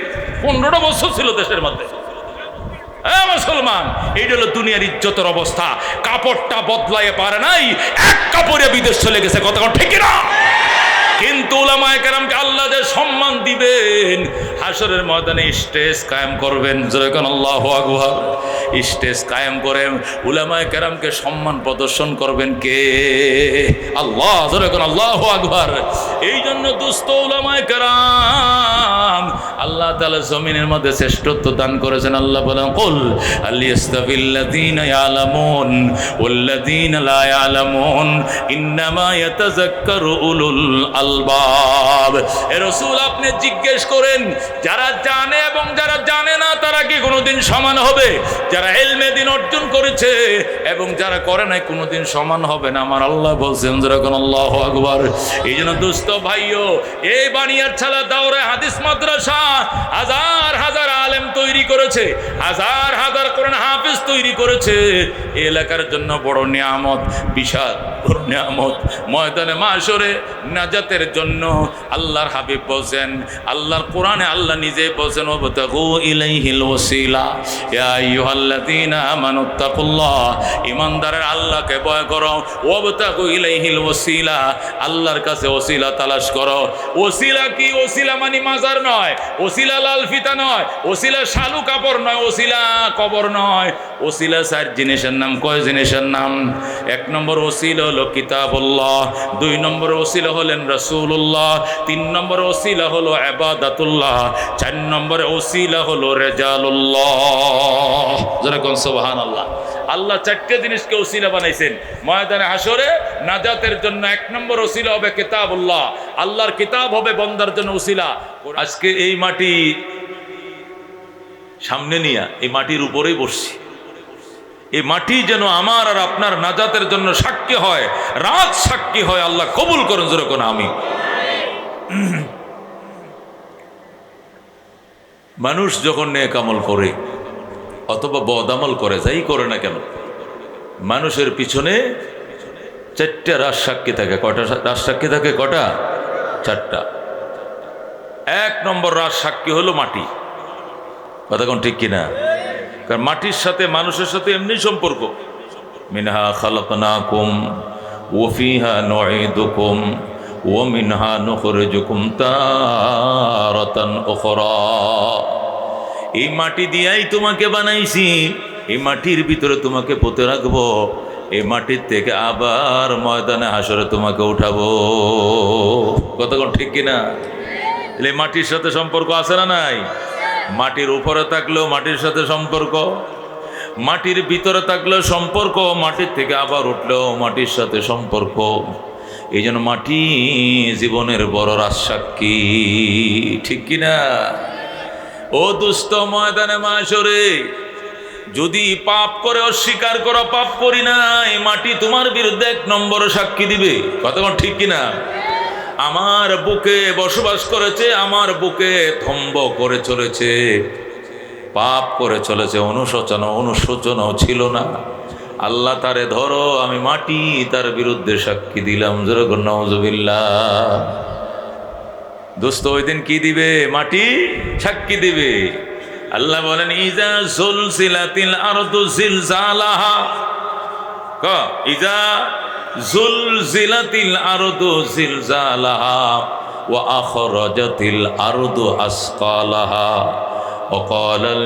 15টা বছর ছিল দেশের মধ্যে। মুসলমান, এইটা হলো দুনিয়ার ইজ্জতের অবস্থা। কাপড়টা বদলাইয়ে পারে নাই, এক কাপড়ে বিদেশ চলে গেছে। কথা ঠিক না? কিন্তু উলামায়ে কেরামকে আল্লাহ যে সম্মান দিবেন, হাসরের ময়দানে স্টেজ কায়েম করবেন। যেরকম আল্লাহু আকবার, স্টেজ কায়েম করে উলামায়ে কেরামকে সম্মান প্রদর্শন করবেন কে? আল্লাহ। যেরকম আল্লাহু আকবার। এই জন্য দুস্থ উলামায়ে কেরাম আল্লাহ তাআলা জমিনের মধ্যে শ্রেষ্ঠত্ব দান করেছেন। আল্লাহ বলেন, কুল হাল ইয়াস্তাবিল্লাযীনা ইয়ালামুন ওয়াল্লাযীনা লা ইয়ালামুন ইন্নামা ইয়াতাযাক্কারু উলুল আলবাব। এ রাসূল, আপনি জিজ্ঞেস করেন, যারা জানে এবং যারা জানে না তারা কি কোনোদিন সমান হবে? যারা ইলমে দ্বীন অর্জন করেছে এবং যারা করে নাই কোনোদিন সমান হবে না। আমার আল্লাহ বলছেন, যেরকম আল্লাহু আকবার। এই জন্য দুস্থ ভাইও, এই বানিয়ার ছালা দাওরে হাদিস মাদ্রাসা হাজার হাজার আলেম তৈরি করেছে, হাজার হাজার কোরআন হাফেজ তৈরি করেছে। এই এলাকার জন্য বড় নিয়ামত, বিশাল বড় নিয়ামত। ময়দানে মাশরে নাজাতের জন্য আল্লাহর হাবিব বলছেন, আল্লাহর কোরআনে আল্লাহ নিজে বলছেন, ওয়াবতাগু ইলাইহিল ওয়াসিলা ইয়া আইয়ুহাল্লাযীনা আমানুত্তাকুল্লাহ। ঈমানদারের আল্লাহকে ভয় করো। ওয়াবতাগু ইলাইহিল ওয়াসিলা, আল্লাহর কাছে ওসিলা তালাশ করো। ওসিলা কি? ওসিলা মানে মাজার নয়, ওসিলা লাল ফিতা নয়, ওসিলা শালু কাপড় নয়, ওসিলা কবর নয়। ওসিলা 4 জিনিসের নাম। কয় জিনিসের নাম? 1 নম্বর ওসিলা হলো কিতাবুল্লাহ, 2 নম্বর ওসিলা হলেন রাসূলুল্লাহ, 3 নম্বর ওসিলা হলো ইবাদাতুল্লাহ, 4 নম্বর ওসিলা হলো রিজালুল্লাহ। যেরকম সুবহানাল্লাহ। আল্লাহ 4টে জিনিসকে ওসিলা বানাইছেন। ময়দানে হাসরে নাজাতের জন্য 1 নম্বর ওসিলা হবে কিতাবুল্লাহ, আল্লাহর কিতাব হবে বন্দার জন্য ওসিলা। আজকে এই মাটি সামনে নিয়ে এই মাটির উপরেই বসছি। এই মাটি যেন আমার আর আপনার নাজাতের জন্য সাক্ষী হয়, রাত সাক্ষী হয়। আল্লাহ কবুল করেন যেরকম আমি। মানুষ যখন নেক আমল করে অথবা বদ আমল করে, যাই করে না কেন, মানুষের পিছনে 4টে রাজ সাক্ষী থাকে। কয়টা রাজ সাক্ষী থাকে? কটা? 4টা। 1 নম্বর রাজ সাক্ষী হলো মাটি। কথা কোন ঠিক কিনা? কারণ মাটির সাথে মানুষের সাথে এমনি সম্পর্ক। মিনহা খালাকনাকুম ওয়া ফিহা নুঈদুকুম ওয়া মিনহা নুখরিজুকুম তারাতান উখরা। এই মাটি দিয়াই তোমাকে বানাইছি, এই মাটির ভিতরে তোমাকে পুঁতে রাখবো, এই মাটির থেকে আবার ময়দানে হাসরে তোমাকে উঠাবো। কতক্ষণ ঠিক কিনা? এই মাটির সাথে সম্পর্ক আছে না নাই? মাটির উপরে থাকলেও মাটির সাথে সম্পর্ক, মাটির ভিতরে থাকলেও সম্পর্ক, মাটির থেকে আবার উঠলেও মাটির সাথে সম্পর্ক। এই জন্য মাটি জীবনের বড় রাজসাক্ষী, ঠিক কিনা? ও দুস্থ, ময়দানে মাশরে যদি পাপ করে অস্বীকার করো পাপ করি নাই, মাটি তোমার বিরুদ্ধে 1 নম্বর সাক্ষী দিবে। কতক্ষণ ঠিক কিনা? আমার বুকে বসবাস করেছে, আমার বুকে থম্ব করে চলেছে, পাপ করে চলেছে, অনুশোচনাও ছিল না। আল্লাহ তারে ধরো, আমি মাটি তার বিরুদ্ধে সাক্ষী দিলাম। যেরকম নাউজুবিল্লাহ। দোস্ত, ওই দিন কি দিবে? মাটি সাক্ষী দিবে। আল্লাহ বলেন, ইজা জুলজিলাতিল আরদু জিলজালাহা, ইজা জুলজিলাতিল আরদু জিলজালাহা ওয়া আখরাজাতিল আরদু আসকালাহা ওয়া ক্বালাল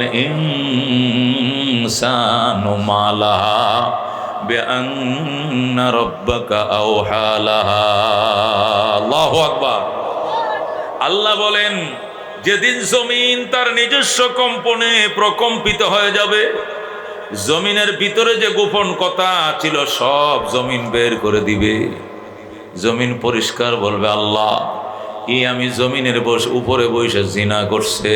ইনসানু মা লাহা বিআন্না রাব্বাকা আওহা লাহা। আল্লাহু আকবার। আল্লাহ বলেন, যেদিন জমিন তার নিজস্ব কম্পনে প্রকম্পিত হয়ে যাবে, জমিনের ভিতরে যে গোপন কথা ছিল সব জমিন বের করে দিবে। জমিন পরিষ্কার বলবে, আল্লাহ, আমি জমিনের উপরে বসে জিনা করছে,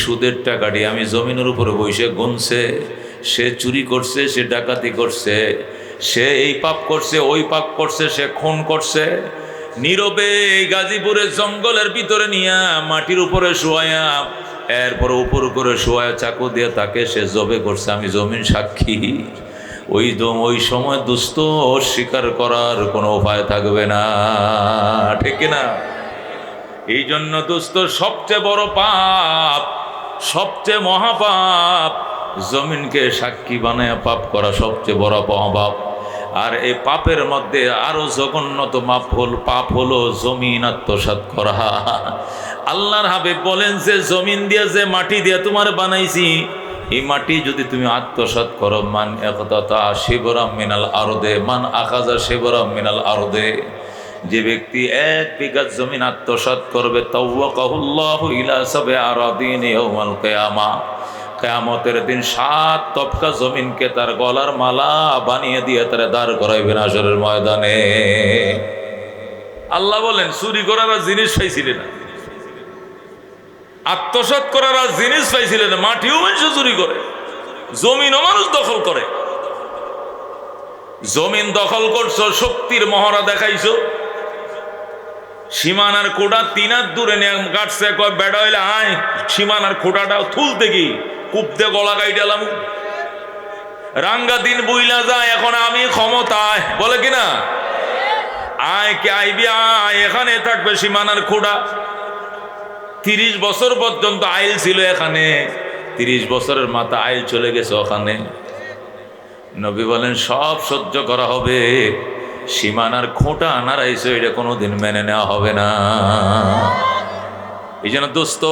সুদের টাকাটি আমি জমিনের উপরে বসে গুনছে, সে চুরি করছে, সে ডাকাতি করছে, সে এই পাপ করছে, ওই পাপ করছে, সে খুন করছে। নীরবে এই গাজীপুরের জঙ্গলের ভিতরে নিয়া মাটির উপরে শোয়ায়া, এরপর উপর করে শোয়ায়া চাকু দিয়ে তাকে সে জবে করছে, আমি জমিন সাক্ষী। ওই সময় দুস্থ অস্বীকার করার কোনো উপায় থাকবে না, ঠিক না? এই জন্য দুস্থ, সবচেয়ে বড় পাপ, সবচেয়ে মহাপাপ, জমিনকে সাক্ষী বানায় পাপ করা সবচেয়ে বড় মহাপাপ। আর এই পাপের মধ্যে আরো জঘন্যতম পাপ হলো জমিন আত্মসাৎ করা। আল্লাহর হাবিব বলেন যে জমিন দিয়ে, যে মাটি দিয়ে তোমার বানাইছি, এই মাটি যদি তুমি আত্মসাৎ করো, মান ইকতাতা শিবরাম মিনাল আরদে মান আখাযা শিবরাম মিনাল আরদে, যে ব্যক্তি 1 বিঘা জমিন আত্মসাৎ করবে, তাওয়াকাহুল্লাহু ইলা সাব'i আরাদিন ইয়াউমাল কিয়ামা, কিয়ামতের দিন 7 তবকা জমিনকে তার গলার মালা বানিয়ে দিয়ে তারা দাঁড় করাইবেন হাশরের ময়দানে। আল্লাহ বলেন, চুরি করার জিনিস পাইছিলেন না, আত্মসাৎ করার জিনিস পাইছিলেন না, মাটিও মানুষ চুরি করে, জমিনও মানুষ দখল করে। জমিন দখল করছো, শক্তির মহড়া দেখাইছো, সীমানার কোটা 3 হাত দূরে নিয়ে গাটছে, কয় বেড়া হইলে আয় সীমানার খোটাটা তুলতে কি কুপতে গলা গাইডালাম। রাঙ্গা দিন বুইলা যায়, এখন আমি ক্ষমতায়, বলে কিনা, আয় কে আইবি, আয় এখানে থাকবে সীমানার খোটা। 30 বছর পর্যন্ত আইল ছিল এখানে, 30 বছরের মাথা আইল চলে গেছে ওখানে। নবী বলেন, সব সহ্য করা হবে, সীমানার খোঁটা নাড়াইছে, এটা কোনোদিন মেনে নেওয়া হবে না। এই জন্য দোস্ত,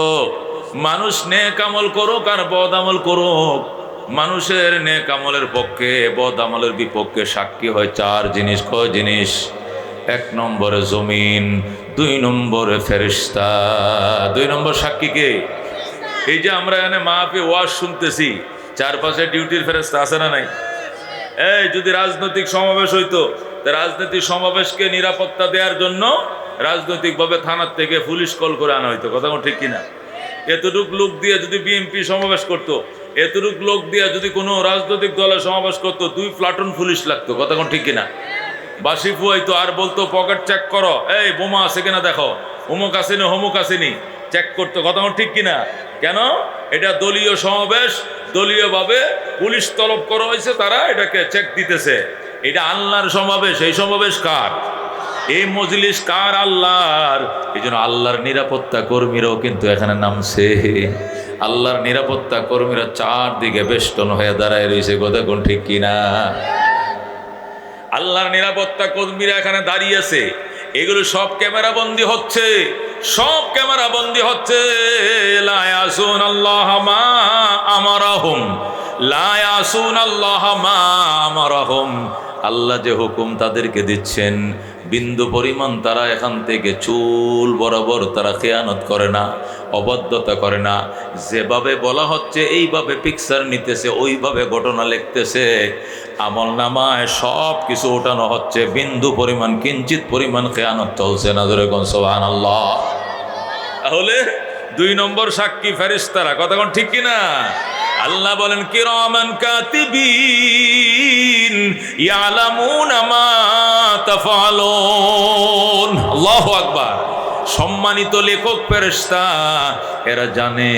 মানুষ নেক আমল করুক আর বদ আমল করুক, মানুষের নেক আমলের পক্ষে বদ আমলের বিপক্ষে সাক্ষী হয় 4 জিনিস। কয় জিনিস? 1 নম্বরে জমিন, 2 নম্বরে ফেরেশতা। 2 নম্বর সাক্ষী কে? এই যে আমরা এখানে মাহফিলে ওয়াজ শুনতেছি, চারপাশে ডিউটির ফেরেশতা আছে না নাই? এই যদি রাজনৈতিক সমাবেশ হইতো, রাজনৈতিক সমাবেশকে নিরাপত্তা দেওয়ার জন্য রাজনৈতিকভাবে থানার থেকে পুলিশ কল করে আনা হইতো। কথা ঠিক কিনা? এতটুক লোক দিয়ে যদি বিএনপি সমাবেশ করতো, এতটুক লোক দিয়ে যদি কোনো রাজনৈতিক দলের সমাবেশ করতো, 2 প্লাটুন পুলিশ লাগতো। কথা ঠিক কিনা? বাসি ফুয়াইতো আর বলতো, পকেট চেক করো, এই বোমা আছে কিনা দেখো, অমুক আসেনি হমুক আসেনি, চেক করতো। কথা ঠিক কিনা? কেন? এটা দলীয় সমাবেশ, দলীয়ভাবে পুলিশ তলব করা হয়েছে, তারা এটাকে চেক দিতেছে। এটা আল্লাহর সমাবেশ। এই সমাবেশ কার? এই মজলিস কার? আল্লাহর। এই জন্য আল্লাহর নিরাপত্তা কর্মীরাও কিন্তু এখানে নামছে। আল্লাহর নিরাপত্তা কর্মীরা 4 দিকে বেষ্টন হয়ে দাঁড়ায় রয়েছে। কথা কোন ঠিক কিনা? আল্লাহর নিরাপত্তা কর্মীরা এখানে দাঁড়িয়ে আছে, এগুলো সব ক্যামেরা বন্দী হচ্ছে, সব ক্যামেরা বন্দী হচ্ছে। লা ইয়াসুন আল্লাহ মা আমারাহুম লা ইয়াসুনাল্লাহা মা আমারহুম, আল্লাহ যে হুকুম তাদেরকে দিচ্ছেন বিন্দু পরিমাণ তারা এখান থেকে চুল বরাবর তারা খেয়ানত করে না, অবাধ্যতা করে না। যেভাবে বলা হচ্ছে এইভাবে পিকচার নিতেছে, ওইভাবে ঘটনা লিখতেছে, আমল নামায় সব কিছু ওঠানো হচ্ছে, বিন্দু পরিমাণ কিঞ্চিত পরিমাণ খেয়ানত চলছে না। ধরে কোন সুবহানাল্লাহ। তাহলে 2 নম্বর সাক্ষী ফেরেশতারা, কথা কোন ঠিক কিনা? আল্লাহ বলেন কিরামান কাতিবিন ইয়ালামুনা মা তাফআলুন। আল্লাহু আকবার। সম্মানিত লেখক ফেরেশতা, এরা জানে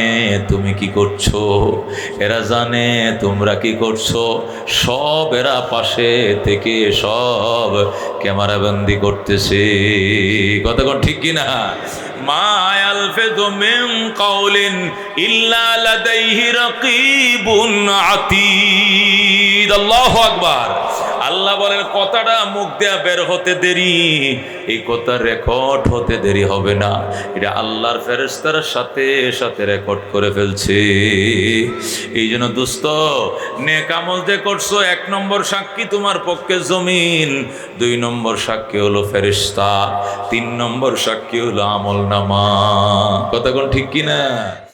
তুমি কি করছো, এরা জানে তোমরা কি করছো, সব এরা পাশে থেকে সব ক্যামেরাবন্দি করতেছে। কথা কোন ঠিক কিনা? মা ইয়ালফিযু মিন কাওলিন ইল্লা লাদাইহি রাকীবুন আতীদ। আল্লাহু আকবার। আল্লাহ বলেন কথাটা মুখ দেয়া বের হতে দেরি, এই কথা রেকর্ড হতে দেরি হবে না, এটা আল্লাহর ফেরেশতার সাথে সাথে রেকর্ড করে ফেলছে। এই জন্য দোস্ত, নেক আমল যে করছো, 1 নম্বর সাক্ষী তোমার পক্ষে জমিন, 2 নম্বর সাক্ষী হলো ফেরেশতা, 3 নম্বর সাক্ষী হলো আমল নামা। কথা কোন ঠিক কিনা?